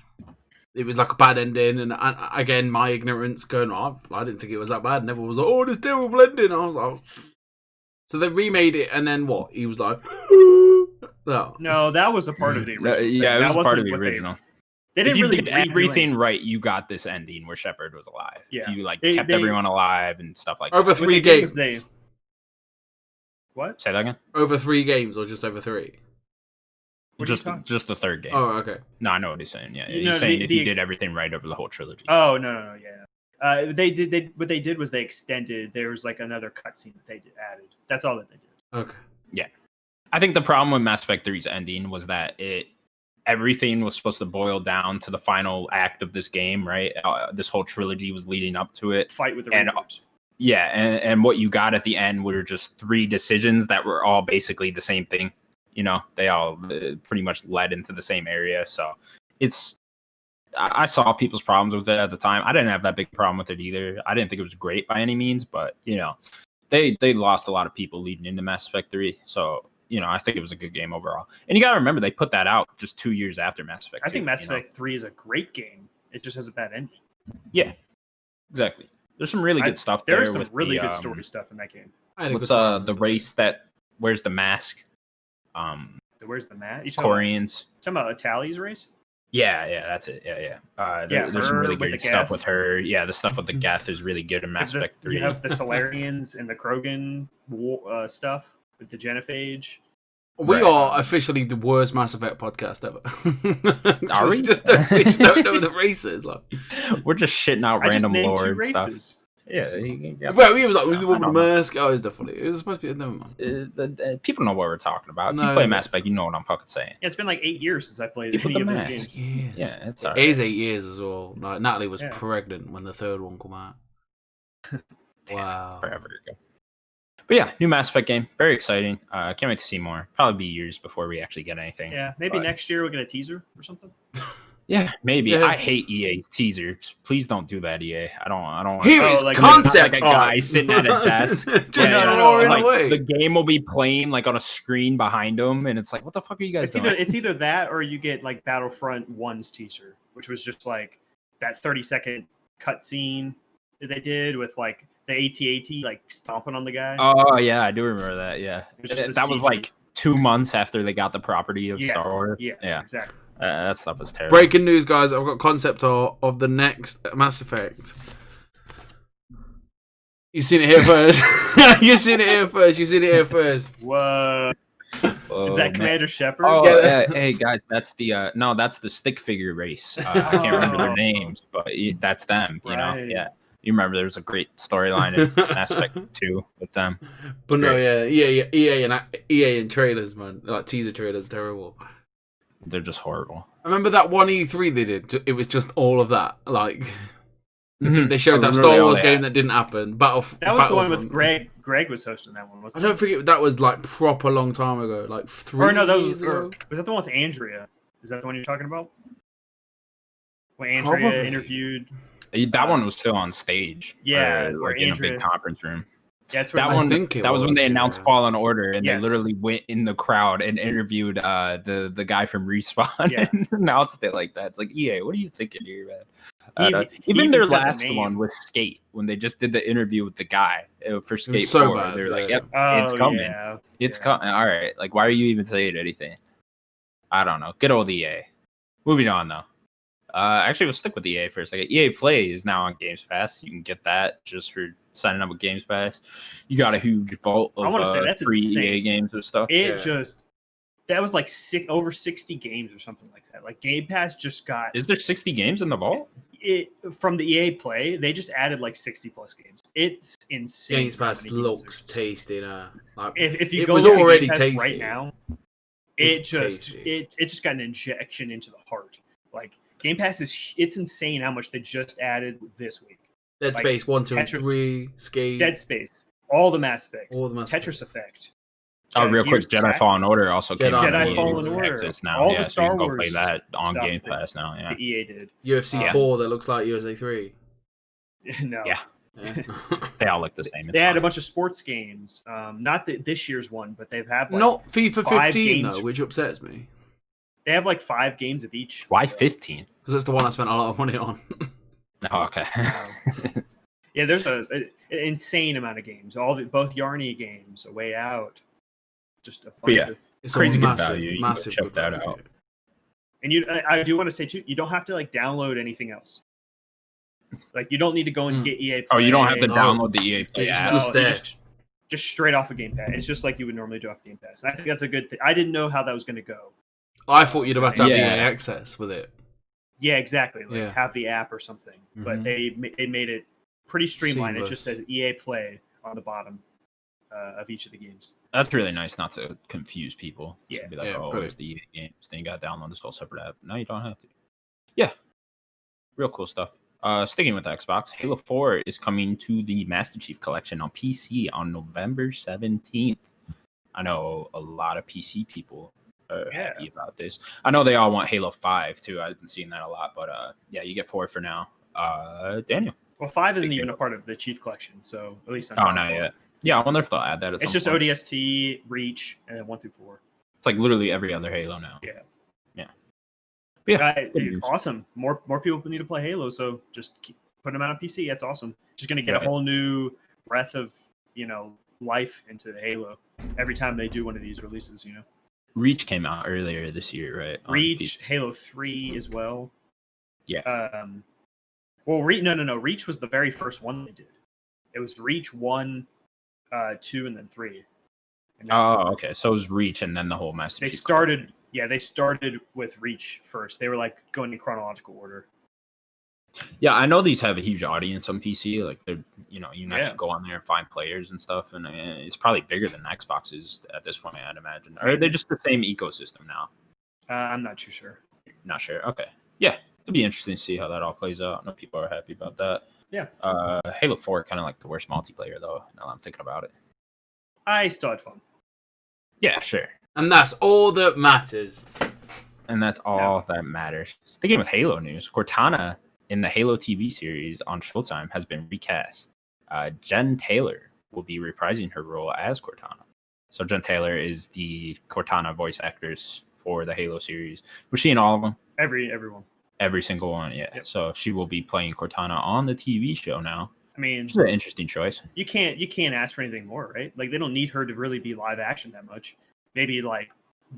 it was like a bad ending. And again, my ignorance going, I didn't think it was that bad. And everyone was like, oh, this terrible ending. I was like, so they remade it, and then what? He was like, no, that was a part of the original. Yeah, it was part of the original. They didn't really did everything right, you got this ending where Shepard was alive. Yeah. If you kept everyone alive and stuff like over that. 3 games. What? Say that again? Over 3 games or just over 3? Just the third game. Oh, okay. No, I know what he's saying. Yeah, he's saying if you did everything right over the whole trilogy. Oh no, yeah. What they did was they extended. There was like another cutscene that they added. That's all that they did. Okay. Yeah, I think the problem with Mass Effect 3's ending was that everything was supposed to boil down to the final act of this game, right? This whole trilogy was leading up to it. Fight with the Reapers. Yeah, and what you got at the end were just 3 decisions that were all basically the same thing. You know, they all pretty much led into the same area. So I saw people's problems with it at the time. I didn't have that big problem with it either. I didn't think it was great by any means, but you know, they lost a lot of people leading into Mass Effect 3. So, you know, I think it was a good game overall. And you got to remember, they put that out just 2 years after Mass Effect 2. I think Mass Effect 3 is a great game. It just has a bad ending. Yeah, exactly. There's some really good stuff there. There's some really good story stuff in that game. What's the race that wears the mask? Where's the mask? Koreans. Talking about Itali's race? Yeah, that's it. Yeah. There's some really good stuff with her. Yeah, the stuff with the Geth is really good in Mass Effect 3. You have the Solarians and the Krogan stuff with the Genophage. We are officially the worst Mass Effect podcast ever. Are we? We just don't know the races. Like, we're just shitting out random lore and races. stuff. Yeah. Well, he was like, "Was the one with the mask?" Oh, it's definitely. It was supposed to be. Never mind. People know what we're talking about. If you play Mass Effect, you know what I'm fucking saying. Yeah, it's been like 8 years since I played any of those games. Yes. Yeah, it's alright. It is 8 years as well. Like, Natalie was pregnant when the third one came out. Wow. Forever ago. But yeah, new Mass Effect game. Very exciting. Can't wait to see more. Probably be years before we actually get anything. Yeah, maybe next year we'll get a teaser or something. Yeah, maybe. Yeah. I hate EA teasers. Please don't do that, EA. I don't. Here is concept like a guy sitting at a desk. Just the game will be playing like on a screen behind him, and it's like, what the fuck are you guys doing? It's either that or you get like Battlefront 1's teaser, which was just like that 30-second cutscene that they did with like the AT-AT like stomping on the guy. Oh yeah, I do remember that. Yeah, that was CG. like 2 months after they got the property of Star Wars. Yeah, exactly. That stuff was terrible. Breaking news, guys! I've got concept art of the next Mass Effect. You've seen it here first. You've seen it here first. Whoa. Is that Commander Shepard? Oh, hey guys, that's the that's the stick figure race. I can't remember their names, but that's them. You know, yeah. You remember there was a great storyline in Mass Effect 2 with them. But no, EA and trailers, man, like teaser trailers, terrible. They're just horrible. I remember that one E3 they did. It was just all of that. Like they showed that Star Wars game that didn't happen. That was the one with Greg. Greg was hosting that one. Wasn't I don't think that was like proper long time ago. Like 3 years ago. Was that the one with Andrea? Is that the one you're talking about? When Andrea interviewed. That one was still on stage. Yeah, like in a big conference room. Yeah, that was when they announced Fallen Order, and they literally went in the crowd and interviewed the guy from Respawn and announced it like that. It's like, EA, what are you thinking here, man? Even their last one with Skate, when they just did the interview with the guy for Skate 4, they were like, "Yep, it's coming. Yeah. It's coming." All right, like, why are you even saying anything? I don't know. Good old EA. Moving on though. Actually, we'll stick with EA for a second. EA Play is now on Games Pass. You can get that just for signing up with Games Pass. You got a huge vault of free EA games and stuff. That was like over 60 games or something like that. Like Game Pass just got. Is there 60 games in the vault? from the EA Play, they just added like 60 plus games. It's insane. Games Pass looks tasty now. Like, if you it go was look at already Game Pass tasty right now, It's it just got an injection into the heart. Like Game Pass it's insane how much they just added this week. Dead Like, Space 1, 2, Tetris, 3, Skate. Dead Space, all the Mass Effects, All the Mass Tetris Effects. Effect. Oh, real quick, Gears Jedi Tactics, Fallen Order also came out. Jedi for Fallen EA Order, Access now. all Yeah, the so you Star can go Wars play that on stuff Game that Pass now. Yeah. The EA did. UFC 4 that looks like USA 3. No. Yeah. Yeah. They all look the same. They had a bunch of sports games. Not this year's one, but they've had like Not FIFA 5 15 games. though, which upsets me. They have like 5 games of each. Why 15? Because that's the one I spent a lot of money on. Oh, okay. Yeah, there's an insane amount of games. Both Yarny games, A Way Out, just a bunch yeah. of. It's Crazy a good massive, value. You can massive check good that value. out. And I do want to say too, you don't have to like download anything else. Like you don't need to go and get EA Play. Oh, you don't have to No. download the EA Play It's app. just there. Just straight off of Game Pass. It's just like you would normally do off Game Pass. And I think that's a good thing. I didn't know how that was going to go. I thought you'd have to have Yeah. EA access with it. Yeah, exactly. Like Yeah. have the app or something. But Mhm. they made it pretty streamlined. Seamless. It just says EA Play on the bottom of each of the games. That's really nice not to confuse people. Yeah. To be like, Yeah, oh, brilliant. it's the EA games. Then you got to download this whole separate app. No, you don't have to. Yeah. Real cool stuff. Sticking with Xbox, Halo 4 is coming to the Master Chief Collection on PC on November 17th. I know a lot of PC people are happy about this. I know they all want Halo 5 too. I've been seeing that a lot, but yeah, you get 4 for now. Daniel. Well, 5 isn't Big even deal. a part of the Chief Collection, so at least Oh, not yet. Yeah, I wonder if they'll add that. It's just ODST, Reach, and then 1 through 4. It's like literally every other Halo now. Yeah. Yeah. But yeah. good Dude, news. awesome. More people need to play Halo, so just keep putting them out on PC. That's awesome. Just gonna get Right. a whole new breath of life into Halo every time they do one of these releases. Reach came out earlier this year, right? On Reach, PC. Halo 3 as well. Yeah. Well, no. Reach was the very first one they did. It was Reach 1, 2, and then 3. And then Oh, okay. So it was Reach and then the whole Master they Chief. started. Yeah, they started with Reach first. They were like going in chronological order. Yeah, I know these have a huge audience on PC. Like they're, you can Yeah. actually go on there and find players and stuff, and it's probably bigger than Xbox is at this point, I'd imagine. Or are they just the same ecosystem now? I'm not too sure. Not sure. Okay, yeah, it'd be interesting to see how that all plays out. I know people are happy about that. Yeah. Halo 4 kind of like the worst multiplayer though. Now that I'm thinking about it. I still had fun. Yeah, sure. And that's all that matters. And that's all that matters. Sticking with Halo news, Cortana in the Halo TV series on Showtime has been recast. Jen Taylor will be reprising her role as Cortana. So Jen Taylor is the Cortana voice actress for the Halo series. Was she in all of them? Everyone. Every single one, yeah. Yep. So she will be playing Cortana on the TV show now. I mean, Which is an interesting choice. you can't ask for anything more, right? Like they don't need her to really be live action that much. Maybe like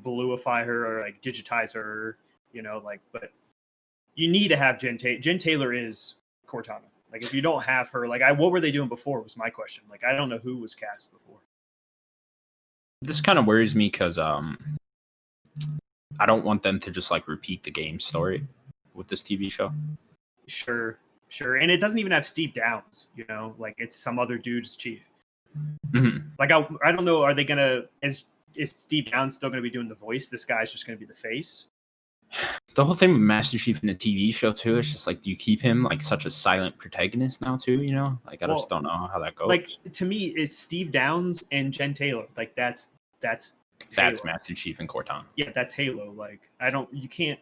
bluify her or like digitize her, but you need to have Jen Taylor. Jen Taylor is Cortana. Like if you don't have her, like what were they doing before was my question. Like I don't know who was cast before. This kind of worries me because I don't want them to just like repeat the game story with this TV show. Sure. And it doesn't even have Steve Downs, like it's some other dude's chief. Mm-hmm. Like I don't know, are they gonna is Steve Downs still gonna be doing the voice? This guy's just gonna be the face. The whole thing with Master Chief in the TV show too, it's just like, do you keep him like such a silent protagonist now too? Like I just don't know how that goes. Like to me, it's Steve Downs and Jen Taylor. Like that's Halo. Master Chief and Cortana. Yeah, that's Halo. Like you can't.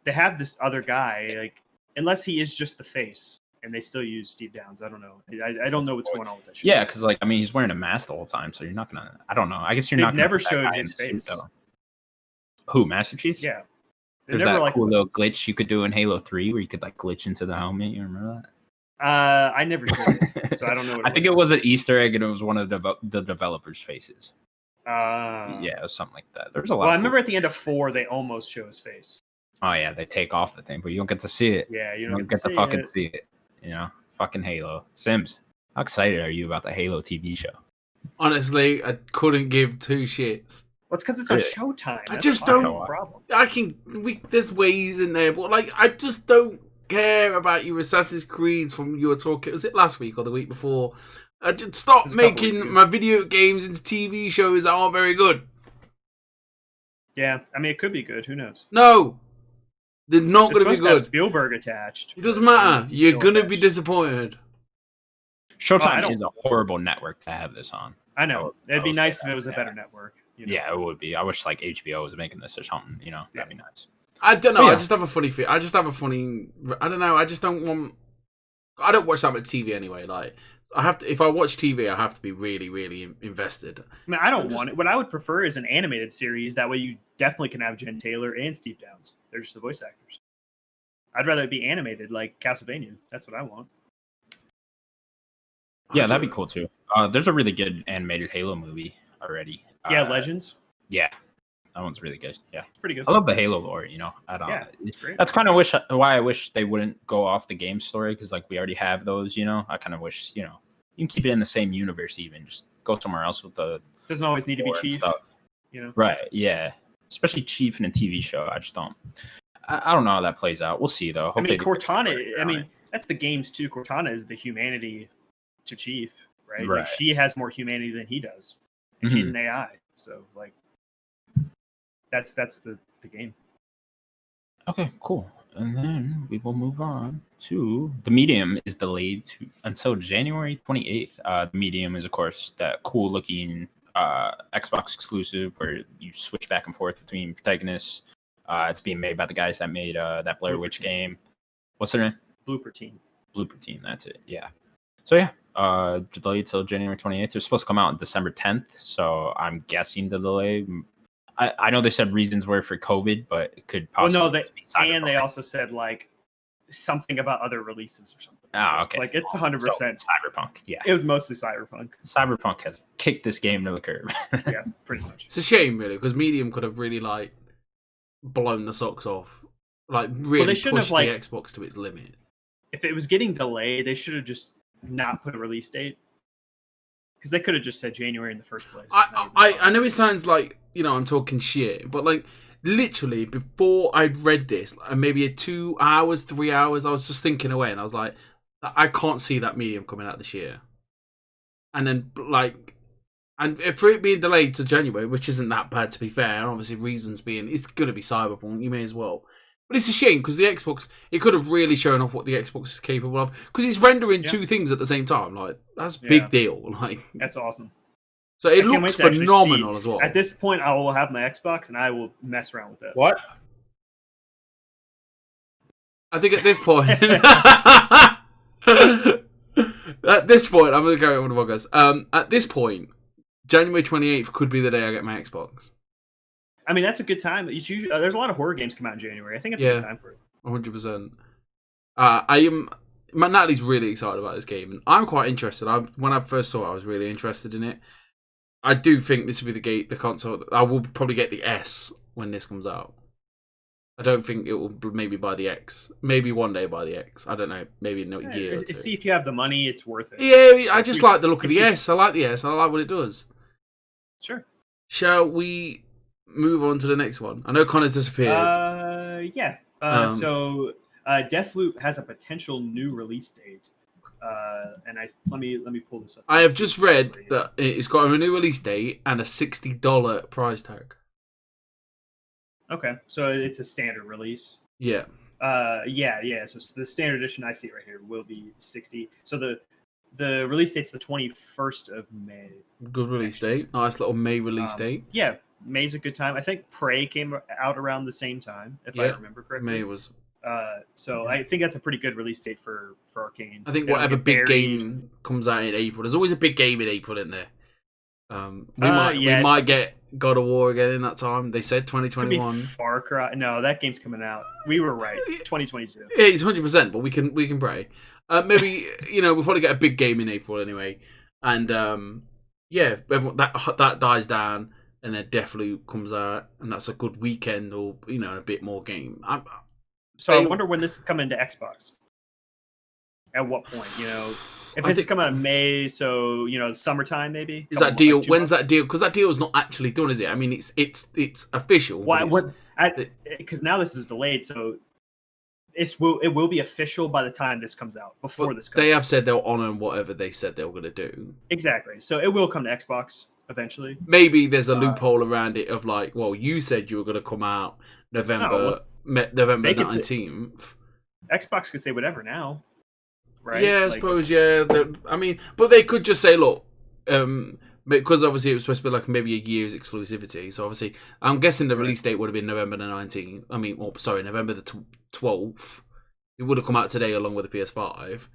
They have this other guy, like unless he is just the face, and they still use Steve Downs. I don't know. I don't know what's going on with that shit. Yeah, because like he's wearing a mask the whole time, so you're not gonna. I don't know. I guess you're They've not. Gonna never put that showed guy his in the face. suit, though. Who, Master Chief? Yeah. They There's never that like. cool little glitch you could do in Halo 3 where you could like glitch into the helmet. You remember that? I never did it, so I don't know. What I think it was an Easter egg, and it was one of the developers' faces. Yeah, it was something like that. There's a lot. Well, I of remember at the end of 4, they almost show his face. Oh yeah, they take off the thing, but you don't get to see it. Yeah, You don't get to fucking see it. Fucking Halo. Sims, how excited are you about the Halo TV show? Honestly, I couldn't give two shits. Well, it's because it's on Really? Showtime. I That's just fine. don't- That's the problem. There's ways in there, but like I just don't care about your Assassin's Creed from you were talking. Was it last week or the week before? I just stop making my video games into TV shows that aren't very good. Yeah, I mean, it could be good. Who knows? No, they're not going to be To have good. Spielberg attached. It doesn't matter. You're going to be disappointed. Showtime is a horrible network to have this on. I know. It'd be nice if it was a better network. You know? Yeah, it would be. I wish like HBO was making this or something. You know, that'd be nice. I don't know. I just have a funny feel. I just have a funny. I don't know. I just don't want. I don't watch that much TV anyway. Like I have to. If I watch TV, I have to be really, really invested. I mean, I don't want it. What I would prefer is an animated series. That way, you definitely can have Jen Taylor and Steve Downs. They're just the voice actors. I'd rather it be animated, like Castlevania. That's what I want. Yeah, that'd be cool too. There's a really good animated Halo movie already. Yeah, Legends. Yeah, that one's really good. Yeah, it's pretty good. I love the Halo lore. You know, yeah, it's great. That's kind of why I wish they wouldn't go off the game story because like we already have those. You know, I kind of wish you can keep it in the same universe. Even just go somewhere else with the. Doesn't always need to be Chief. You know. Right. Yeah. Especially Chief in a TV show. I just don't. I don't know how that plays out. We'll see though. Hopefully Cortana. I mean, that's the games too. Cortana is the humanity to Chief, right? Like, she has more humanity than he does. And she's an AI, so like that's the game. Okay, cool. And then we will move on to the Medium is delayed until January 28th. The Medium is of course that cool looking Xbox exclusive where you switch back and forth between protagonists. It's being made by the guys that made that Blair Witch game. What's their name? Blooper Team. That's it. Yeah. So yeah, delayed till January 28th. It was supposed to come out on December 10th, so I'm guessing the delay. I know they said reasons were for COVID, but it could possibly be Cyberpunk. They also said like something about other releases or something. Oh, okay. Like it's 100% Cyberpunk. Yeah, it was mostly Cyberpunk. Cyberpunk has kicked this game to the curb. Yeah, pretty much. It's a shame, really, because Medium could have really like blown the socks off, like really pushed the Xbox to its limit. If it was getting delayed, they should have just not put a release date because they could have just said January in the first place. I know it sounds like I'm talking shit, but like literally before I read this, maybe 2 hours, 3 hours, I was just thinking away, and I was like, I can't see that Medium coming out this year. And then and for it being delayed to January, which isn't that bad to be fair, and obviously reasons being it's going to be Cyberpunk, you may as well. But it's a shame because the Xbox, it could have really shown off what the Xbox is capable of because it's rendering two things at the same time. Like that's a big deal. Like that's awesome. So it looks phenomenal as well. At this point, I will have my Xbox and I will mess around with it. What? I think at this point, I'm going to carry on with the podcast. At this point, January 28th could be the day I get my Xbox. I mean, that's a good time. It's usually, there's a lot of horror games come out in January. I think it's a good time for it. 100%. Natalie's really excited about this game, and I'm quite interested. When I first saw it, I was really interested in it. I do think this will be the console. I will probably get the S when this comes out. I don't think it will maybe buy the X. Maybe one day buy the X. I don't know. Maybe in a year or two. See if you have the money, it's worth it. Yeah, I just like the look of the S. I like the S. I like what it does. Sure. Shall we move on to the next one? I know Connor's disappeared. Yeah. So Deathloop has a potential new release date. And let me pull this up. I have just read that it's got a new release date and a $60 price tag. Okay, so it's a standard release. Yeah. Yeah. So the standard edition I see right here will be 60. So the release date's the 21st of May. Good release date. Nice little May release date. Yeah, May's a good time. I think Prey came out around the same time, if I remember correctly. May was. So I think that's a pretty good release date for Arcane. I think whatever big game comes out in April, there's always a big game in April, isn't there? We might get God of War again in that time. They said 2021. Far Cry. No, that game's coming out. We were right. 2022. Yeah, it's 100%. But we can pray. Maybe we'll probably get a big game in April anyway. And everyone, that dies down, and then Deathloop comes out, and that's a good weekend or a bit more game. I wonder when this is coming to Xbox. At what point, if it's coming out in May, so summertime maybe. Is that deal? When's that deal? Because that deal is not actually done, is it? I mean, it's official. Why? Because now this is delayed. So it will be official by the time this comes out. Before this comes they out. have said they'll honor whatever they said they were going to do. Exactly. So it will come to Xbox eventually. Maybe there's a loophole around it of like, well, you said you were going to come out November 19th. Xbox could say whatever now, right? Yeah, I suppose. Yeah, I mean, but they could just say, look, because obviously it was supposed to be like maybe a year's exclusivity. So obviously, I'm guessing the release date would have been November the 19th. I mean, November the 12th. It would have come out today along with the PS5,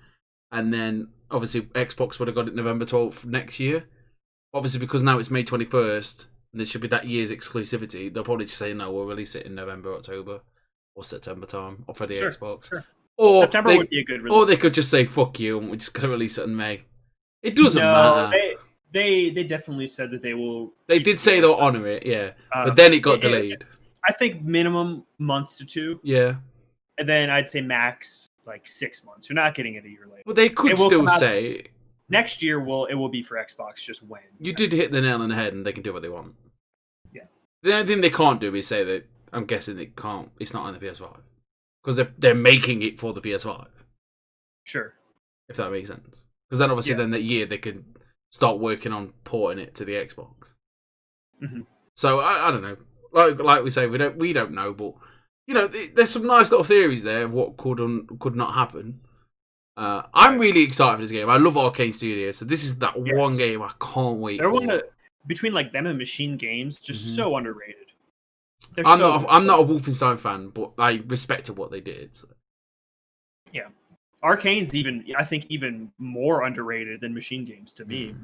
and then obviously Xbox would have got it November 12th next year. Obviously, because now it's May 21st, and there should be that year's exclusivity, they'll probably just say, no, we'll release it in November, October, or September time, or for the Xbox. Sure. Or September would be a good release. Or they could just say, fuck you, and we're just going to release it in May. It doesn't matter. They definitely said that they will... They did say they'll honour it, yeah. But then it got delayed. I think minimum month to 2. Yeah. And then I'd say max, 6 months. You're not getting it a year later. Well, they could still say... Next year, it will be for Xbox, just when. You did hit the nail on the head, and they can do what they want. Yeah. The only thing they can't do is say that, I'm guessing they can't, it's not on the PS5. Because they're making it for the PS5. Sure. If that makes sense. Because then obviously then that year they could start working on porting it to the Xbox. Mm-hmm. So, I don't know. Like we say, we don't know, but, there's some nice little theories there of what could not happen. I'm really excited for this game. I love Arcane Studios, so this is that one game I can't wait for. Between them and Machine Games, just so underrated. I'm not a Wolfenstein fan, but I respected what they did. So. Yeah, Arcane's I think even more underrated than Machine Games to me.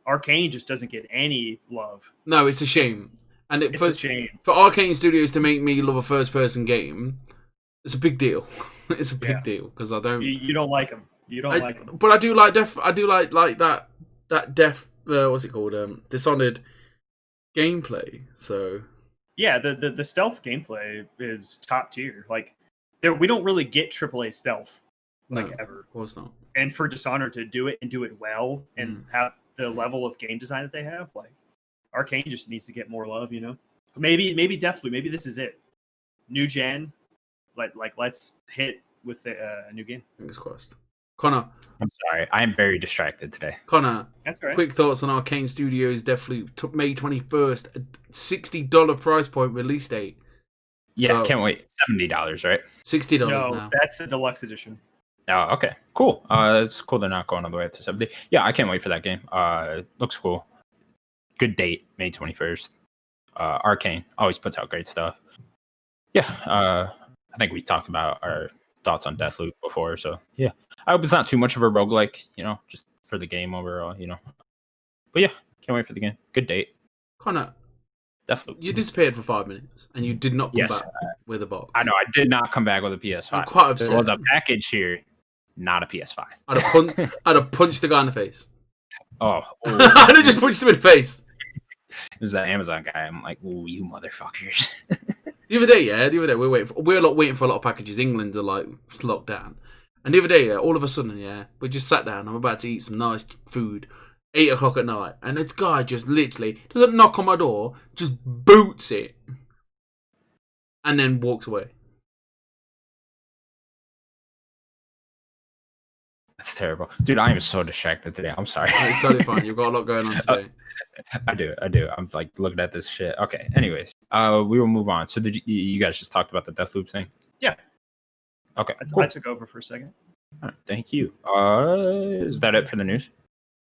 Arcane just doesn't get any love. No, it's a shame. It's a shame for Arcane Studios to make me love a first-person game. It's a big deal. It's a big deal because I don't. You don't like them. You don't like them. But I do like I do like that what's it called? Dishonored gameplay. So. Yeah, the stealth gameplay is top tier. We don't really get AAA stealth ever. Of course not. And for Dishonored to do it and do it well and have the level of game design that they have, Arcane just needs to get more love. Maybe Deathloop. Maybe this is it. New gen. Let's hit with a new game. Fingers crossed. Connor. I'm sorry. I am very distracted today. Connor. That's right. Quick thoughts on Arcane Studios Deathloop. May 21st. A $60 price point release date. Yeah, can't wait. $70, right? $60 no, now. That's the deluxe edition. Oh, okay. Cool. It's cool they're not going all the way up to 70. Yeah, I can't wait for that game. Looks cool. Good date, May 21st. Arcane always puts out great stuff. Yeah, I think we talked about our thoughts on Deathloop before, so yeah. I hope it's not too much of a roguelike, just for the game overall, But yeah, can't wait for the game. Good date. Connor, Deathloop. You disappeared for 5 minutes, and you did not come back with a box. I know, I did not come back with a PS5. I'm quite upset. There was a package here, not a PS5. I'd have punched the guy in the face. Oh. I'd have just punched him in the face. It was that Amazon guy. I'm like, ooh, you motherfuckers. The other day, we're waiting for a lot of packages. England are locked down. And the other day, all of a sudden, we just sat down. I'm about to eat some nice food. 8 o'clock at night. And this guy just literally doesn't knock on my door, just boots it. And then walks away. That's terrible. Dude, I am so distracted today. I'm sorry. It's totally fine. You've got a lot going on today. I do. I'm looking at this shit. Okay. Anyways, we will move on. So did you guys just talked about the Deathloop thing? Yeah. Okay. Cool. I took over for a second. All right, thank you. Is that it for the news?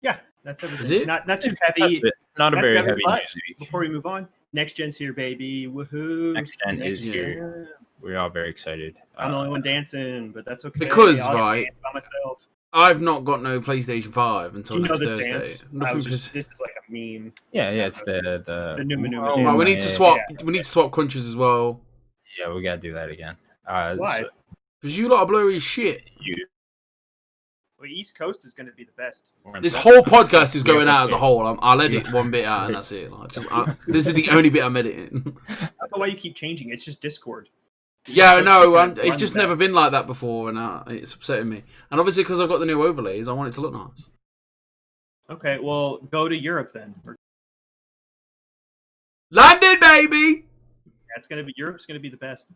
Yeah, that's everything. Is it? Not too heavy. Not a very heavy news week. Before we move on, next gen's here, baby. Woohoo! Next gen is here. We're all very excited. I'm the only one dancing, but that's okay. Because I'll dance by myself. I've not got no PlayStation 5 until next Thursday. This is like a meme. Yeah, it's the new maneuver. Right, we need to swap. We need to swap countries as well. Yeah, we gotta do that again. Why? Because you lot are blurry as shit. Well, East Coast is going to be the best. This whole podcast is going out as a whole. I'll edit one bit out and that's it. This is the only bit I'm editing. I don't know why you keep changing. It's just Discord. Yeah, no, it's just never been like that before, and it's upsetting me. And obviously, because I've got the new overlays, I want it to look nice. Okay, well, go to Europe then. London, baby. Yeah, Europe's gonna be the best.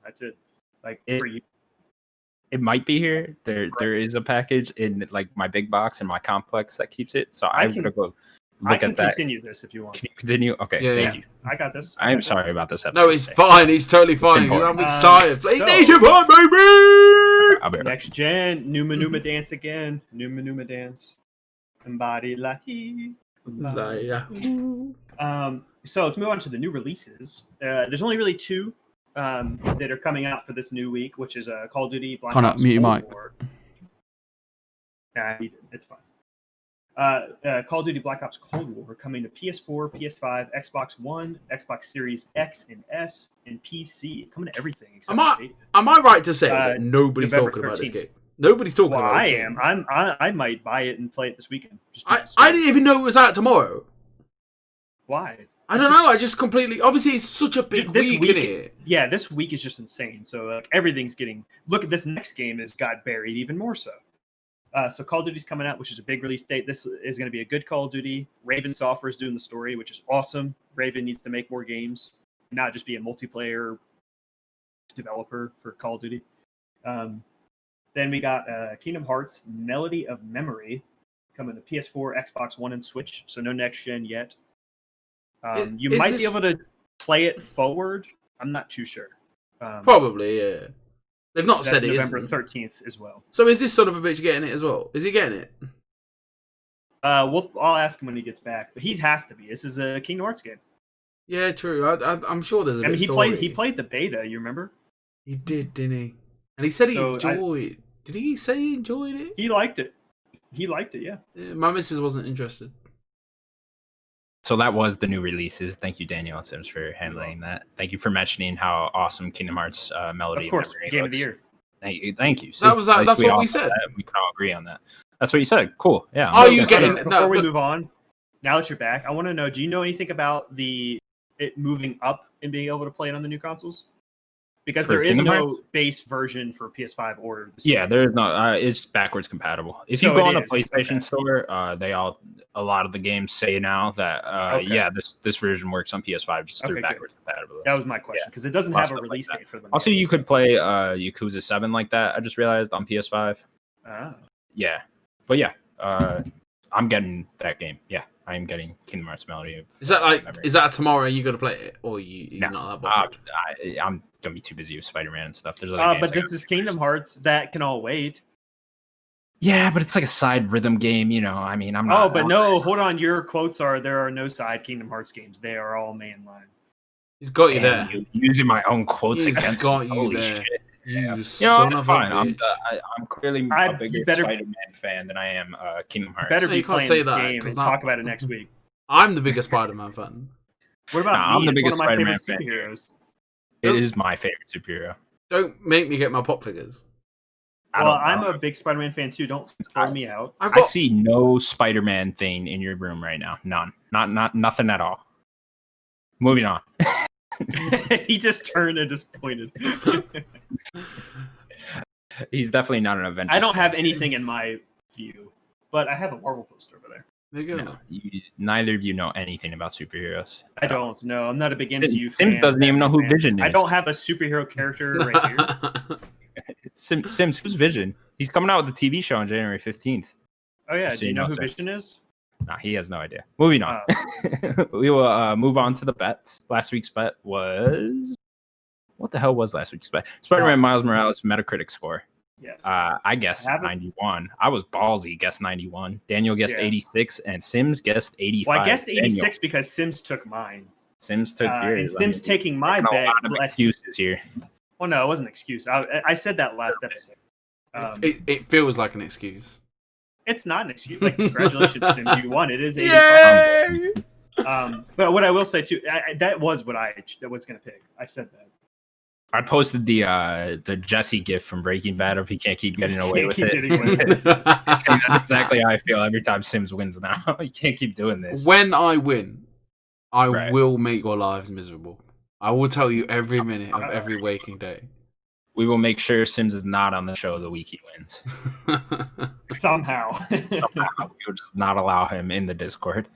That's it. Like It- for you. It might be here. There is a package in like my big box in my complex that keeps it. So I'm gonna go I look can at that. continue this if you want. Can you continue? Okay, Yeah, thank yeah. you. I got this. I'm sorry about this episode. No, it's fine. It's totally fine. important. I'm excited. PlayStation 5, baby! I'll be right back. Next gen, Numa Dance again. Numa Dance. Embody Lahi. So let's move on to the new releases. There's only really two that are coming out for this new week, which is Call of Duty Black Connor, Ops mute your Cold mic. War. Nah, he did. It's fine. Call of Duty Black Ops Cold War coming to PS4, PS5, Xbox One, Xbox Series X and S, and PC. Coming to everything except Stadia. Am I right to say that nobody's November talking about this 13th. game? Nobody's talking Well, about this I game. am. I might buy it and play it this weekend. I didn't even know it was out tomorrow. Why? I don't know. I just completely. Obviously, it's such a big This week, week- innit? Yeah, this week is just insane. So like everything's getting. Look at this next game has got buried even more so. So Call of Duty's coming out, which is a big release date. This is going to be a good Call of Duty. Raven Software is doing the story, which is awesome. Raven needs to make more games, not just be a multiplayer developer for Call of Duty. Then we got Kingdom Hearts Melody of Memory coming to PS4, Xbox One, and Switch. So no next gen yet. You Is might this- be able to play it forward. I'm not too sure. Probably, yeah. They've not That's said it. November Isn't. 13th as well. So is this son of a bitch getting it as well? Is he getting it? I'll ask him when he gets back, but he has to be. This is a Kingdom Hearts game. Yeah, true. I'm sure there's a I bit mean, he story. played the beta. You remember? He did, didn't he? And he said he So enjoyed. Did he say he enjoyed it? He liked it. He liked it. Yeah. My missus wasn't interested. So that was the new releases. Thank you, Daniel Sims, for handling that. Thank you for mentioning how awesome Kingdom Hearts Melody Of course, Memory game looks. of the year. Thank you. That was- at least that's what all we saw said. that. We can all agree on that. That's what you said. Cool. Yeah. Are you that's getting- good. Before we but- move on, now that you're back, I want to know: do you know anything about it moving up and being able to play it on the new consoles? Because For there is Kingdom no base version for PS5 or the Yeah, Switch. there is no. It's backwards compatible. If So you go it on a is, PlayStation okay. store, a lot of the games say now that Okay. yeah, this version works on PS5 just through Okay, good. backwards compatibility. That was my question because it doesn't A lot have of a stuff like release that. date for them. Also, yet, you so- could play Yakuza 7 like that. I just realized on PS5. Ah. Yeah, but yeah, I'm getting that game. Yeah, I am getting Kingdom Hearts Melody. Is that like? Memory. Is that tomorrow? You gonna play it, or you're No, not that bothered? I'm gonna be too busy with Spider-Man and stuff. There's other games But I this gotta is play Kingdom Hearts that can all wait. Yeah, but it's like a side rhythm game, you know. I mean, I'm not. Oh, but no, hold on. Your quotes are there are no side Kingdom Hearts games. They are all mainline. He's got you Damn, there. using my own quotes He's against got me. you Holy there. shit. You You know, son of a fine. bitch. I'm clearly I- a bigger you better- Spider-Man fan than I am Kingdom Hearts. Better No, be you can't playing say this that, game 'cause and now- talk about it next week. I'm the biggest Spider-Man fan. What about Nah, I'm me? the It's biggest one of my Spider-Man favorite fan. superheroes. It is my favorite superhero. Don't make me get my pop figures. Well, I'm I'm a big Spider-Man fan too. Don't throw me out. I've I got. see no Spider-Man thing in your room right now. None. Not nothing at all. Moving on. He just turned and just pointed. He's definitely not an Avenger. I don't have anything in my view, but I have a Marvel poster over there. There you go. No, neither of you know anything about superheroes. I don't know. I'm not a big Sims MCU fan. doesn't even know who Batman. Vision I is. don't have a superhero character right here. Sims, who's Vision? He's coming out with a TV show on January 15th. Oh yeah, Just so do you you know know, who sir. Vision is? Nah, he has no idea. Moving on. Oh. We will move on to the bets. Last week's bet was... What the hell was last week's bet? Spider-Man Miles Morales Metacritic score. Yes. I guessed I haven't- 91. I was ballsy, guessed 91. Daniel guessed Yeah. 86, and Sims guessed 85. Well, I guessed Daniel, 86 because Sims took mine. Sims took And yours. Sims taking my making a bet. lot of excuses here. Well, no, it wasn't an excuse. I said that last episode. It feels like an excuse. It's not an excuse. Like, congratulations, Sims, you won. It is 85. Yay! But what I will say too, that was what I was going to pick. I said that. I posted the Jesse gift from Breaking Bad if he can't keep getting away Can't with keep it. getting away with That's exactly how I feel every time Sims wins now. You can't keep doing this. When I win, I Right. will make your lives miserable. I will tell you every minute of every waking day. We will make sure Sims is not on the show the week he wins. Somehow. Somehow. We'll just not allow him in the Discord.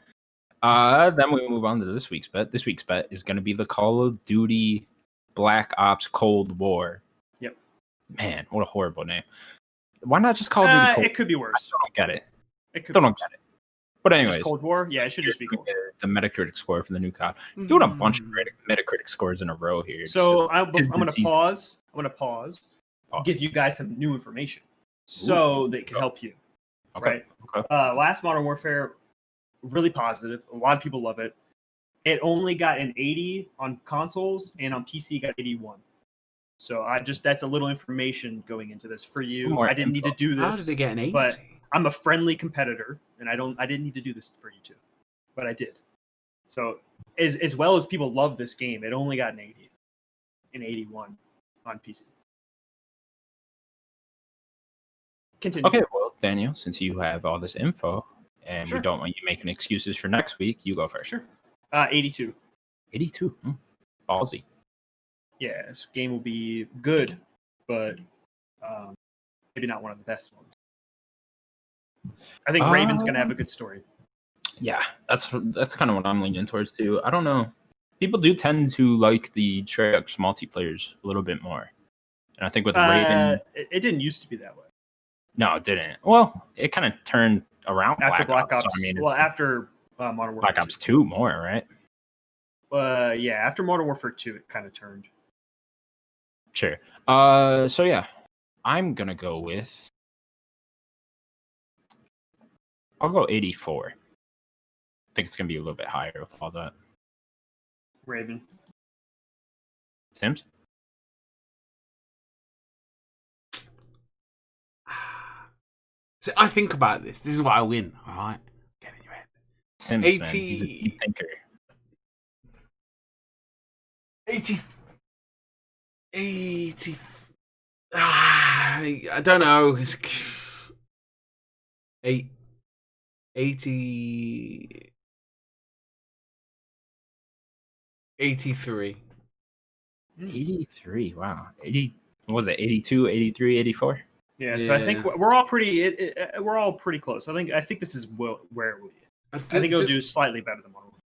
Then we move on to this week's bet. This week's bet is going to be the Call of Duty Black Ops Cold War. Yep. Man, what a horrible name. Why not just call it Duty Cold? It could be worse. I still don't get it. It could Still don't get it. But anyways, just Cold War. Yeah, it should just be Cold War. The Metacritic score from the new COD. Doing a bunch of Metacritic scores in a row here. So I'm going to pause. I'm going to pause. Give you guys some new information so that it can help you. Okay. Right. Last Modern Warfare, really positive. A lot of people love it. It only got an 80 on consoles, and on PC got 81. So that's a little information going into this for you. I didn't need to do this. How did they get an 80? But I'm a friendly competitor, and I didn't need to do this for you two, but I did. So as well as people love this game, it only got an 80, an 81 on PC. Continue. Okay, well, Daniel, since you have all this info and we don't want you making excuses for next week, you go first. Sure. 82. 82. Ballsy. Yeah, this game will be good, but maybe not one of the best ones. I think Raven's going to have a good story. Yeah, that's kind of what I'm leaning towards too. I don't know. People do tend to like the Treyarch multiplayers a little bit more. And I think with Raven... It didn't used to be that way. No, it didn't. Well, it kind of turned around after Black Ops. So, I mean, after Modern Warfare Black Ops 2 more, right? Yeah, after Modern Warfare 2, it kind of turned. Sure. So yeah, I'm gonna go with. I'll go 84. I think it's gonna be a little bit higher with all that. Raven. Sims. So I think about this. This is why I win. All right, get in your head. Sims, 80. Man. He's a deep thinker. 80. I don't know. It's 80. 83. 83. Wow. 80. What was it? 82, 83, 84. Yeah. So I think we're all pretty. We're all pretty close. I think this is where it will be. I think it'll do slightly better than Modern Warfare.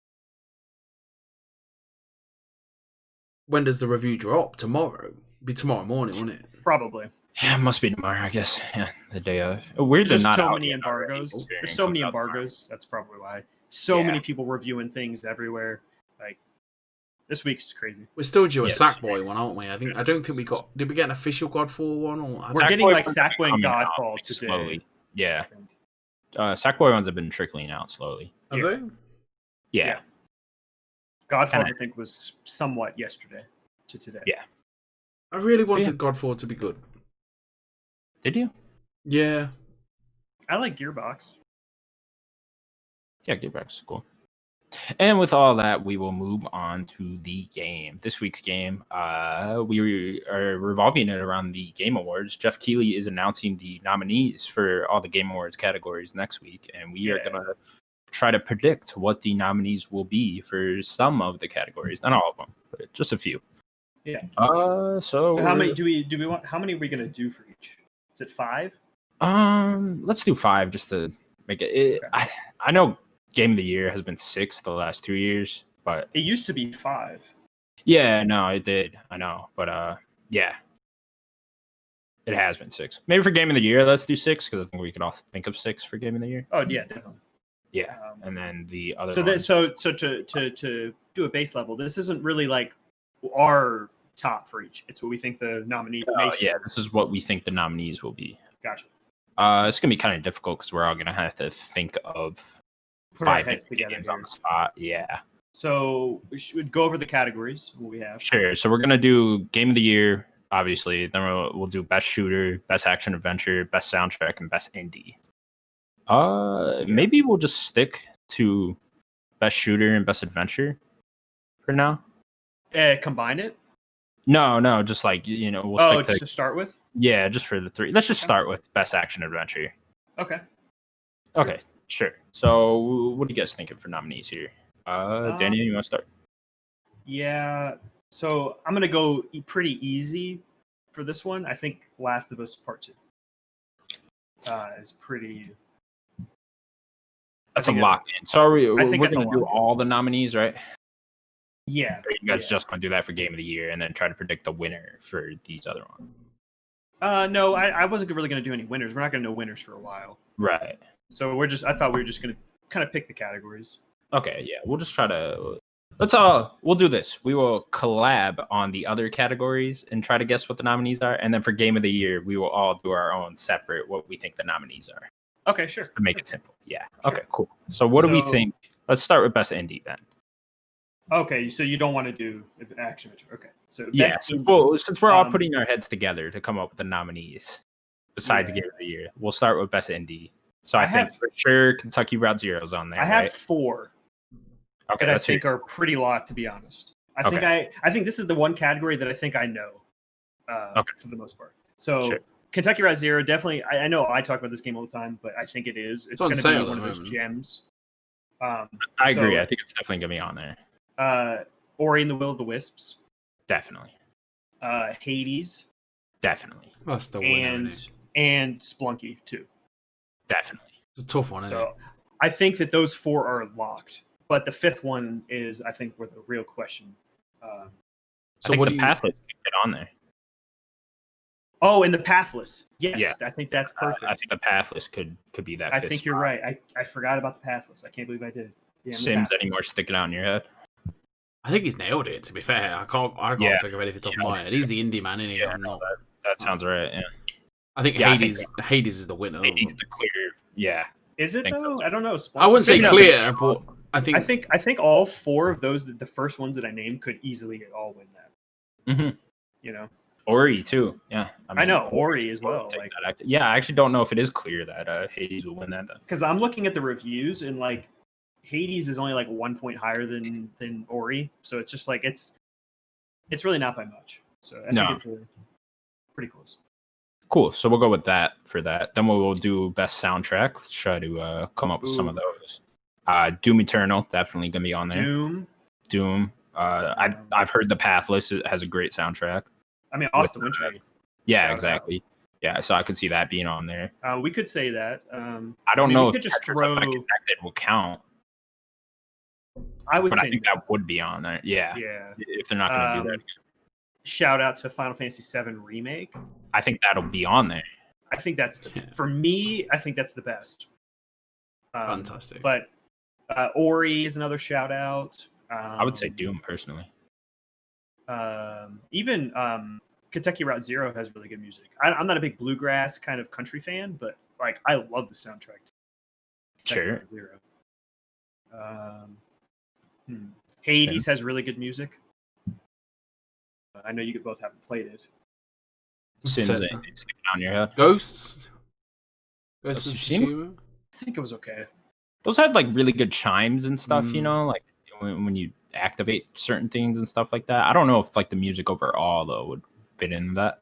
When does the review drop? Tomorrow? It'll be tomorrow morning, won't it? Probably. Yeah, it must be tomorrow, I guess. Yeah, the day of. Weird There's not so many embargoes. There's so many embargoes. That's probably why. Many people reviewing things everywhere. Like this week's crazy. We're still due a Sackboy one, aren't we? I don't think we got. Did we get an official Godfall one? Or we're getting like Sackboy and Godfall today. Slowly. Yeah. Sackboy ones have been trickling out slowly. Have they? Yeah. Godfall, I think, was somewhat yesterday to today. Yeah. I really wanted Godfall to be good. Did you? Yeah. I like Gearbox. Yeah, Gearbox is cool. And with all that, we will move on to the game. This week's game, we are revolving it around the Game Awards. Jeff Keighley is announcing the nominees for all the Game Awards categories next week, and we are going to try to predict what the nominees will be for some of the categories. Not all of them, but just a few. Yeah. So how many do we want? How many are we going to do for each? Is it 5? Let's do 5 just to make it. Okay. I know Game of the Year has been 6 the last 2 years, but it used to be 5. Yeah, no, it did. I know, but yeah, it has been 6. Maybe for Game of the Year, let's do 6 because I think we could all think of 6 for Game of the Year. Oh yeah, definitely. Yeah, and then the other. So to do a base level, this isn't really like our top for each. It's what we think the nominee. Yeah, this is what we think the nominees will be. Gotcha. It's gonna be kind of difficult because we're all gonna have to think of 5 heads together on the spot. Yeah. So we should go over the categories. What we have. Sure. So we're gonna do Game of the Year, obviously. Then we'll do Best Shooter, Best Action Adventure, Best Soundtrack, and Best Indie. Maybe we'll just stick to Best Shooter and Best Adventure for now. Combine it? No, just like we'll stick to start with. Yeah, just for the 3. Let's just start with Best Action Adventure. Okay. Okay, sure. So, what are you guys thinking for nominees here? Daniel, you want to start? Yeah. So I'm gonna go pretty easy for this one. I think Last of Us Part 2 is pretty. That's a lock in. So we're going to do all the nominees, right? Yeah. Or you guys just going to do that for Game of the Year and then try to predict the winner for these other ones? No, I wasn't really going to do any winners. We're not going to know winners for a while. Right. So I thought we were just going to kind of pick the categories. Okay, yeah. We'll just try to we'll do this. We will collab on the other categories and try to guess what the nominees are. And then for game of the year, we will all do our own separate what we think the nominees are. Okay, sure. To make it simple. Yeah. Sure. Okay, cool. So what do we think? Let's start with best indie then. Okay, so you don't want to do action adventure. Okay. So yeah, since we're all putting our heads together to come up with the nominees besides game of the year, we'll start with best indie. So I think for sure Kentucky Route Zero's on there. I have 4. Okay, that I think are pretty locked, to be honest. I think this is the one category that I think I know for the most part. So Kentucky Route Zero, definitely. I know I talk about this game all the time, but I think it is. It's going to be one of those gems. I agree. I think it's definitely going to be on there. Ori and the Will of the Wisps. Definitely. Hades. Definitely. That's the winner. And Splunky, too. Definitely. It's a tough one, isn't it? I think that those 4 are locked. But the 5th one is, I think, where the real question. So what the Pathless could get on there. Oh, and the Pathless. Yes, yeah. I think that's perfect. I think the Pathless could be that. I think you're right. I forgot about the Pathless. I can't believe I did. Yeah, Sims anymore sticking out in your head. I think he's nailed it. To be fair, I can't think of anything top of my head. He's the indie man, isn't he? Yeah, that sounds right. Yeah. I think Hades is the winner. Hades the clear. Yeah. Is it though? I don't know. I wouldn't say clear, but I think all 4 of those, the first ones that I named, could easily all win that. Mm-hmm. You know, Ori too. Yeah, I know Ori as well. Yeah, I actually don't know if it is clear that Hades will win that. Because I'm looking at the reviews and like Hades is only like 1 point higher than Ori, so it's just like it's really not by much. So I think it's pretty close. Cool. So we'll go with that for that. Then we'll do best soundtrack. Let's try to come up with some of those. Doom Eternal, definitely gonna be on there. Doom. I've heard the Pathless has a great soundtrack. I mean, Austin Wintory. Yeah, exactly. Yeah, so I could see that being on there. We could say that. I don't know if just Connected will count. I would, but say I think that would be on there. Yeah. If they're not going to do that again. Shout out to Final Fantasy VII Remake. I think that'll be on there. I think that's for me. I think that's the best. Fantastic. But Ori is another shout out. I would say Doom personally. Even Kentucky Route Zero has really good music. I'm not a big bluegrass kind of country fan, but like I love the soundtrack. Sure. Zero. Hades has really good music. I know you both haven't played it. Sims, anything sticking out in your head? Ghosts of Tsushima? I think it was okay. Those had like really good chimes and stuff, you know, like when you activate certain things and stuff like that. I don't know if like the music overall though would fit into that.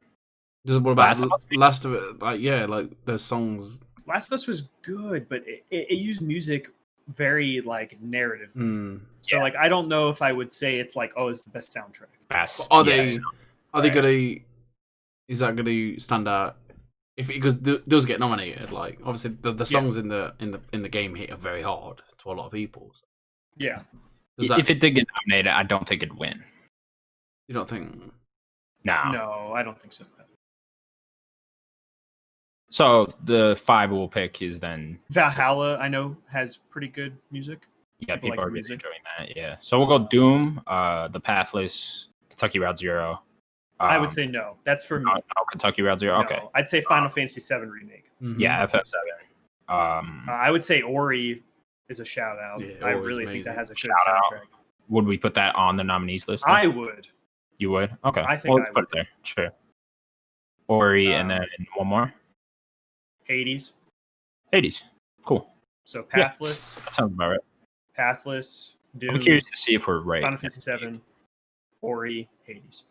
What about Last of It? Like those songs. Last of Us was good, but it used music very like narrative. So like I don't know if I would say it's like it's the best soundtrack. Are they gonna? Is that gonna stand out? Because does get nominated, like obviously the songs in the game hit very hard to a lot of people. So. Yeah. If it did get nominated, I don't think it'd win. You don't think? No, I don't think so. So the 5 we'll pick is then Valhalla. I know has pretty good music. Yeah, people are really enjoying that. Yeah, so we'll go Doom, the Pathless, Kentucky Route Zero. I would say no. That's for me. No, Kentucky Route Zero. No, okay. I'd say Final Fantasy VII Remake. Mm-hmm. Yeah, FF7. I would say Ori is a shout out. Yeah, I really think that has a good soundtrack. Would we put that on the nominees list? I would. You would? Okay. I think let's put it there. Sure. Ori, and then one more. Hades. Cool. So Pathless. Yeah, that sounds about right. Pathless. Doom. I'm curious to see if we're right. Final Fantasy VII. Ori. Hades.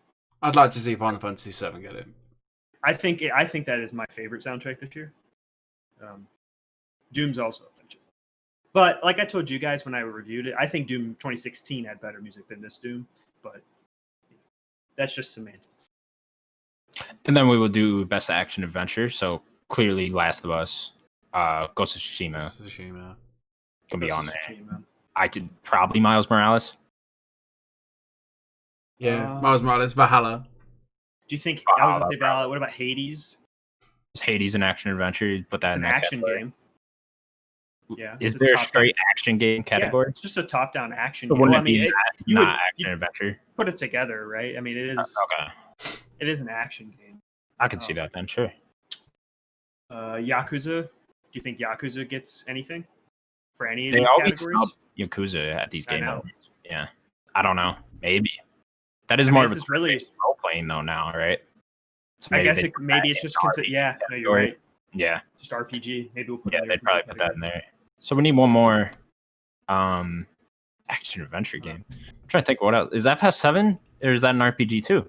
I'd like to see Final Fantasy VII get it. I think that is my favorite soundtrack this year. Doom's also a bunch. But like I told you guys when I reviewed it, I think Doom 2016 had better music than this Doom. But that's just semantics. And then we will do Best Action Adventure. So clearly, Last of Us, Ghost of Tsushima can be on there. I could probably Miles Morales. Yeah, Miles Morales, Valhalla. Do you think I was gonna say Valhalla? What about Hades? Is Hades an action adventure? You put that It's in an that action category? game. Yeah. Is it's there a top-down- straight action game Yeah, category? it's just a top-down action So game. wouldn't Well, I it be mean, not would action adventure? put it together, right? I mean, it is. Okay, It is an action game. I can see that then. Sure. Yakuza. Do you think Yakuza gets anything for any of They these always categories? snub Yakuza at these I game know. awards. Yeah, I don't know. Maybe that is I mean, more this of a is really- role playing though now, right? So I guess they maybe it's just considered. Yeah, no, you're category. right. Yeah, Just RPG. Maybe we'll put. yeah, it in the they'd probably RPG put that in category. there. So we need one more action adventure game. I'm trying to think what else. Is FF7 or is that an RPG too?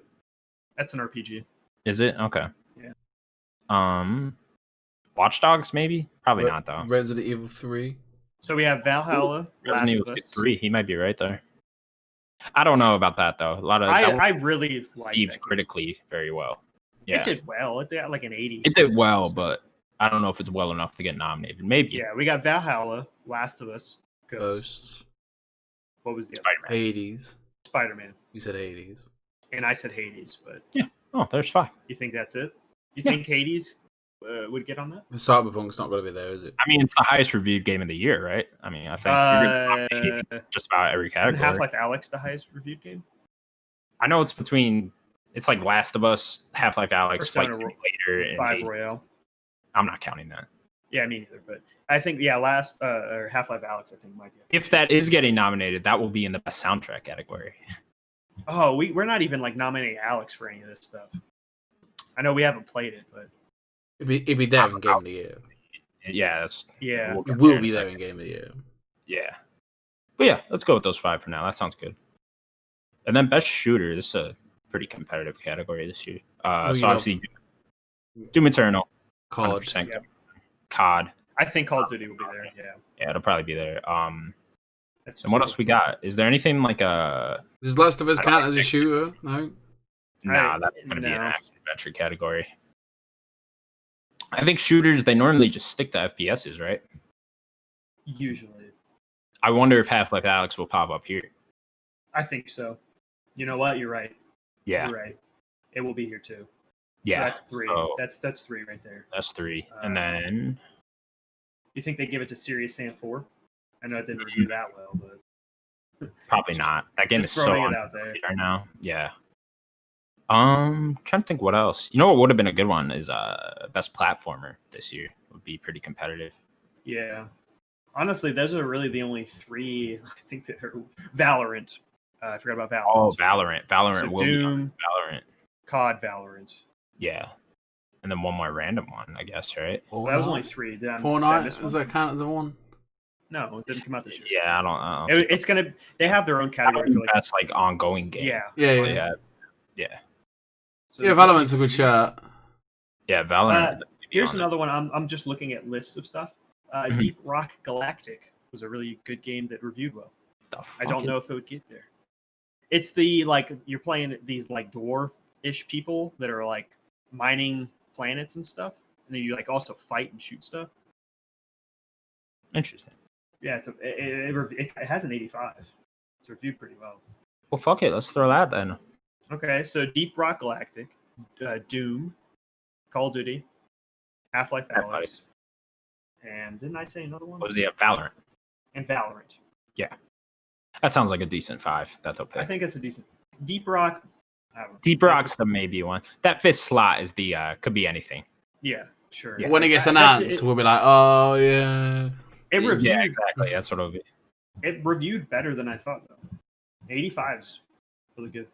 That's an RPG. Is it? Okay. Yeah. Watch Dogs maybe? Probably not though. Resident Evil 3. So we have Valhalla, Last Resident of Evil Us. 3. He might be right there. I don't know about that though. A lot of that I really like received that game. critically very well. Yeah, It did well. It got like an 80. it did well, but I don't know if it's well enough to get nominated. Maybe. Yeah, we got Valhalla, Last of Us, Ghost. Ghosts. What was the other? Spider-Man. Hades. Spider-Man. You said Hades. And I said Hades, but Oh, there's 5. you think that's it? You Yeah. think Hades would get on that? Cyberpunk's not going to be there, is it? I mean, it's the highest reviewed game of the year, right? I mean, I think you're gonna nominate it in just about every Isn't category. Half-Life Alyx the highest reviewed game? I know it's between. It's like Last of Us, Half-Life Alyx, Flight Persona Simulator, and 5 Hades. Royale. I'm not counting that. Yeah, me neither. But I think or Half-Life Alyx I think might be. If that is getting nominated, that will be in the best soundtrack category. Oh, we're not even like nominating Alex for any of this stuff. I know we haven't played it, but It'd be there in Game of the Year. Yeah, that's yeah. we'll It get will in a be there second. in Game of the Year. Yeah, but yeah, let's go with those 5 for now. That sounds good. And then best shooter. This is a pretty competitive category this year. Oh, So yeah. obviously, Doom Eternal, COD. 100%. Yeah. COD. I think Call of Duty will be there. Yeah. Yeah, it'll probably be there. That's And what true. else we got? Is there anything like a? Does Last of Us I don't count as a think- shooter? No. Nah, that's gonna be an no. action adventure category. I think shooters they normally just stick to FPSs, right? Usually. I wonder if Half-Life Alyx will pop up here. I think so. You know what? You're right. Yeah, You're right. It will be here too. yeah. So that's 3. So That's 3 right there. that's 3, and then You think they give it to Serious Sam 4? I know it didn't review that well, but probably not. That game is just so throwing it out there. right now. Yeah. Trying to think what else. You know what would have been a good one is best platformer this year. Would be pretty competitive. Yeah. Honestly, those are really the only 3 I think that are Valorant. I forgot about Valorant. Oh, Valorant. Valorant So will be on Doom, Valorant. COD, Valorant. Yeah. And then one more random one, I guess, right? Well, that was only 3. Did I miss Fortnite. one? Does that count as a one? No, it didn't come out this year. Yeah, I don't It's gonna. They have their own I category don't for think like. that's like ongoing game. Yeah. Yeah, yeah. Yeah. Yeah. So Yeah, there's- Valorant's a good shot. Yeah, Valorant. Here's on it. another one. I'm just looking at lists of stuff. Mhm. Deep Rock Galactic was a really good game that reviewed well. The I don't fuck know if it would get there. It's the like you're playing these like dwarf-ish people that are like mining planets and stuff, and then you like also fight and shoot stuff. Interesting. Yeah, it has an 85. It's reviewed pretty well. Well, fuck it. Let's throw that then. Okay, so Deep Rock Galactic, Doom, Call of Duty, Half-Life Half-Life. Alyx, and didn't I say another one? What was the Valorant? And Valorant. That sounds like a decent 5 that they'll I pick. think it's a decent. Deep Rock. I don't know. Deep Rock's the maybe one. That 5th slot is the could be anything. Yeah, sure. Yeah. When it gets That- announced, we'll be like, oh, yeah. It reviewed. Yeah, exactly. That's what it'll be. It reviewed better than I thought though. 85's really good.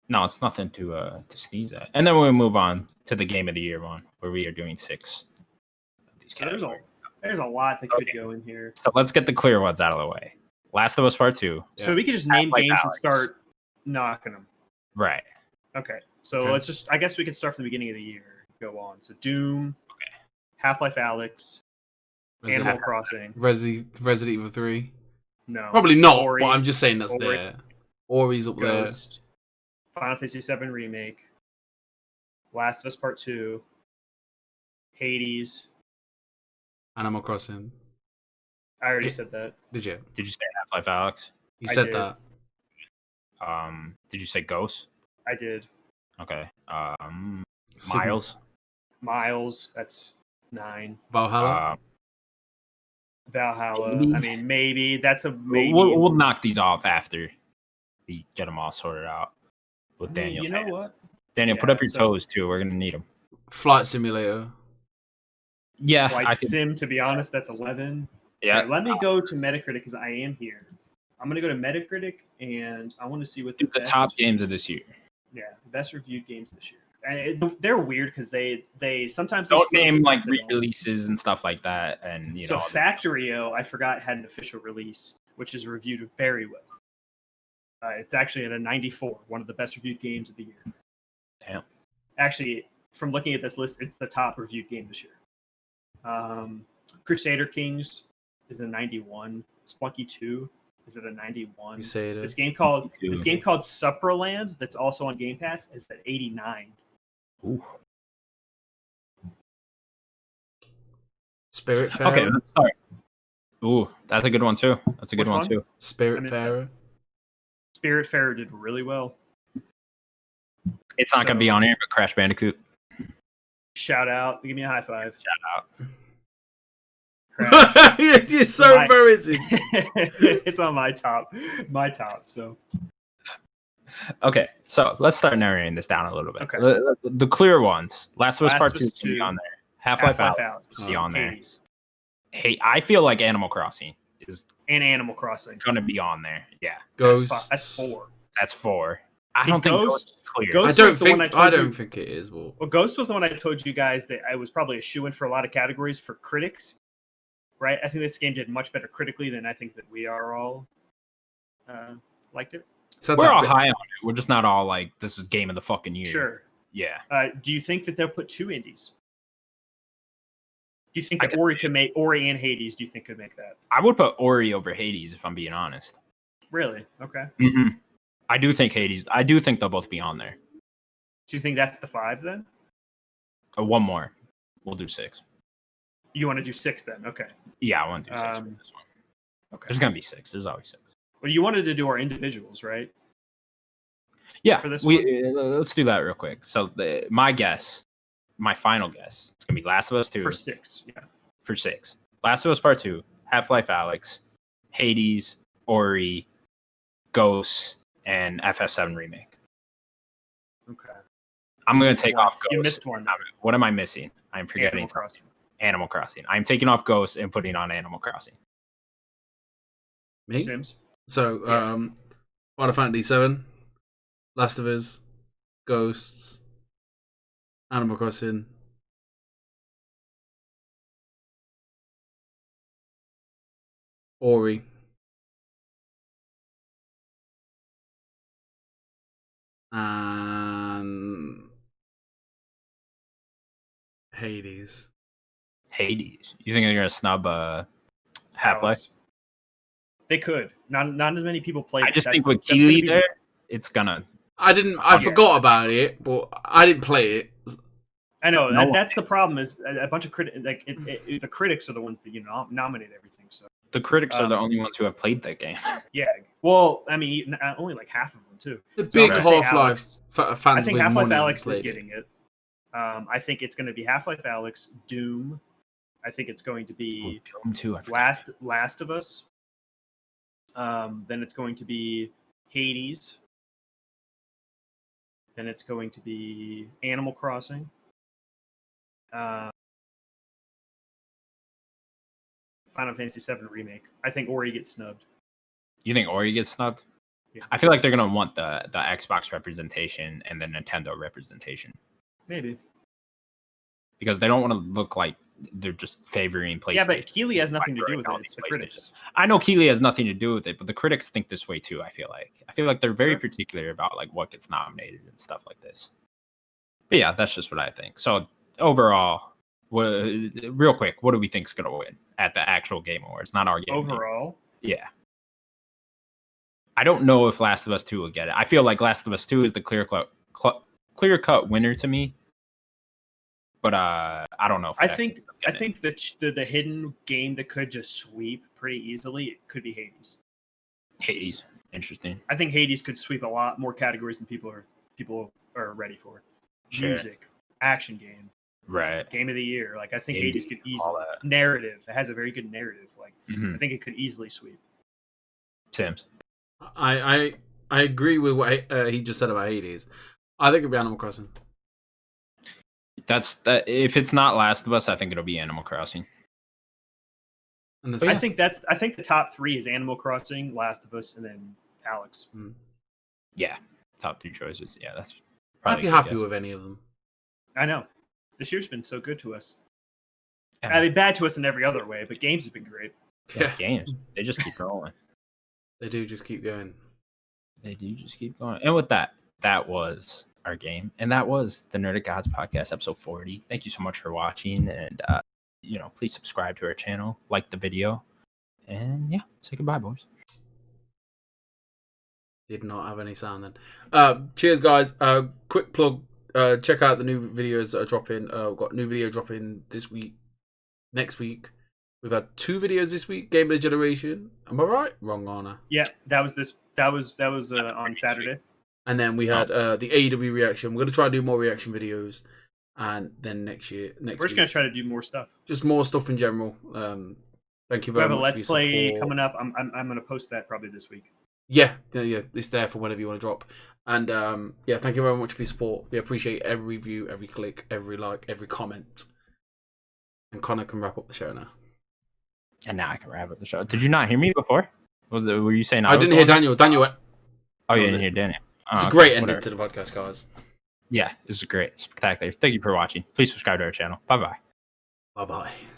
No, it's nothing to sneeze at. And then we'll move on to the game of the year one, where we are doing 6 of these So there's a categories. there's a lot that could Okay. go in here. So let's get the clear ones out of the way. Last of Us Part 2. So we could just name Half-Life games and Alyx. start knocking them. Right. Okay. So Okay. let's just. I guess we could start from the beginning of the year. Go on. So Doom. Okay. Half-Life Alyx. Animal Half-Life. Crossing. Resident Evil 3. No. Probably not, Ori, but I'm just saying that's Ori. there. Ori's up there. Ghost. Final Fantasy VII Remake. Last of Us Part 2. Hades. Animal Crossing. I already Yeah. said that. Did you? Did you say Half-Life Alyx? You I said did. that. Did you say Ghost? I did. Okay. Super- Miles. Miles, that's 9. Valhalla. Valhalla. Maybe. I mean, maybe that's a maybe. We'll knock these off after we get them all sorted out with I mean, Daniel's you know hands. what? Daniel, put Yeah, up your so- toes too. We're gonna need them. Flight Simulator. Yeah, Flight I think. Sim, to be honest, that's 11. Yeah, Right, let me go to Metacritic because I am here. I'm gonna go to Metacritic and I want to see what the best, top games of this year. Yeah, best reviewed games this year. And they're weird because they sometimes Don't they're name like sometimes they don't. re-releases and stuff like that, and So Factorio, I forgot, had an official release, which is reviewed very well. It's actually at a 94, one of the best reviewed games of the year. Damn. Actually, from looking at this list, it's the top reviewed game this year. Crusader Kings is a 91. Splunky 2 is at a 91. Crusader. This game called Supraland, that's also on Game Pass, is at 89. Ooh. Spiritfarer. Okay, let's start. Ooh, that's a good one too. That's a good Which one one? too. Spiritfarer. Spiritfarer did really well. It's not gonna be on here, but Crash Bandicoot. Shout out. Give me a high five. Shout out. Crash. You're so embarrassing. It's on my top. So Okay, so let's start narrowing this down a little bit. Okay. The clear ones. Last of Us Last Part of 2 Us is gonna be 2, on there. Half-Life Alyx is on there. Hades. Hey, I feel like Animal Crossing is And Animal Crossing. gonna be on there. Yeah, Ghost. That's 4. that's 4. I See, don't think Ghost- is clear. Ghost- I was the one I told you- don't think it is. Well, Ghost was the one I told you guys that I was probably a shoo-in for a lot of categories for critics. Right? I think this game did much better critically than I think that we are all liked it. so We're all high on it. We're just not all like, this is game of the fucking year. Sure. Yeah. Do you think that they'll put 2 indies? Do you think I that could Ori could make Ori and Hades? Do you think could make that? I would put Ori over Hades if I'm being honest. Really? Okay. Mm-hmm. I do think Hades. I do think they'll both be on there. Do you think that's the 5 then? One more. We'll do 6. You want to do 6 then? Okay. Yeah, I want to do 6 for this one. Okay. There's gonna be 6. There's always 6. Well, you wanted to do our individuals, right? Yeah, For this let's do that real quick. So my final guess, it's gonna be Last of Us 2 For 6. Yeah. for 6. Last of Us Part 2, Half-Life Alyx, Hades, Ori, Ghosts, and FF7 Remake. Okay. I'm gonna missed take one. off Ghosts. You missed one. What am I missing? I'm forgetting Animal Crossing. Animal Crossing. I'm taking off Ghosts and putting on Animal Crossing. me. Sims. So, Yeah. Final Fantasy 7, Last of Us, Ghosts, Animal Crossing, Ori, and Hades. Hades. You think they're gonna snub Half-Life? Alex. They could. Not as many people played. I just That's- think with that's gonna Keeley be- there, it's gonna. I forgot about it, but I didn't play it. I know No one that's the problem. Is a bunch of critics like the critics are the ones that nominate everything. So The critics are the only ones who have played that game. yeah. Well, I mean, only like half of them too. The So I'm big gonna say Half-Life fans. I think with Half-Life money Alyx is played it. getting it. I think it's going to be Half-Life Alyx, Doom. I think it's going to be Doom 2, I forgot. Last of Us. Then it's going to be Hades. Then it's going to be Animal Crossing. Final Fantasy VII Remake. I think Ori gets snubbed. You think Ori gets snubbed? Yeah. I feel like they're gonna want the Xbox representation and the Nintendo representation Maybe. because they don't want to look like they're just favoring PlayStation. Yeah, but Keeley has nothing to do with it. throwing It's the PlayStation. critics. I know Keeley has nothing to do with it, but the critics think this way too. I feel like they're very Sure. particular about like what gets nominated and stuff like this. But yeah, that's just what I think. So overall, real quick, what do we think is gonna win at the actual Game Awards? Not our game. Overall, Yeah. I don't know if Last of Us 2 will get it. I feel like Last of Us 2 is the clear-cut winner to me. But I don't know if I it actually think ends up getting it. the hidden game that could just sweep pretty easily, it could be Hades. Hades. Interesting. I think Hades could sweep a lot more categories than people are ready for. Sure. Music, action game, Right. Game of the year. Like I think Game Hades of could the year, easily all that. narrative. It has a very good narrative. Like Mhm. I think it could easily sweep. Sims. I agree with what he just said about Hades. I think it'd be Animal Crossing. That's that. If it's not Last of Us, I think it'll be Animal Crossing. And I think the top 3 is Animal Crossing, Last of Us, and then Alex. Yeah, top 3 choices. Yeah, that's. I'd be happy with any of them. I know. This year's been so good to us. Yeah. I mean, bad to us in every other way, but games have been great. Yeah, games. They just keep rolling. They do just keep going. They do just keep going. And with that, that was our game, and that was the Nerdic Gods podcast, episode 40. Thank you so much for watching, and please subscribe to our channel, like the video, and yeah, say goodbye, boys. Did not have any sound then. Cheers, guys. Quick plug. Check out the new videos that are dropping. We've got a new video dropping this week. Next week. We've had 2 videos this week. Game of the Generation. Am I right? Wrong, Anna. Yeah, that was on Saturday. And then we had the AEW reaction. We're gonna try to do more reaction videos. And then next week, we're just gonna try to do more stuff. Just more stuff in general. Thank you We very have much. a Let's for your Play support. coming up. I'm gonna post that probably this week. Yeah. It's there for whenever you want to drop. And thank you very much for your support. We appreciate every view, every click, every like, every comment. And Connor can wrap up the show now. And now I can wrap up the show. Did you not hear me before? Were you saying I didn't hear Daniel. Daniel. Oh, you didn't hear Daniel. It's a great ending to the podcast, guys. Yeah, this is great. Spectacular. Thank you for watching. Please subscribe to our channel. Bye-bye. Bye-bye.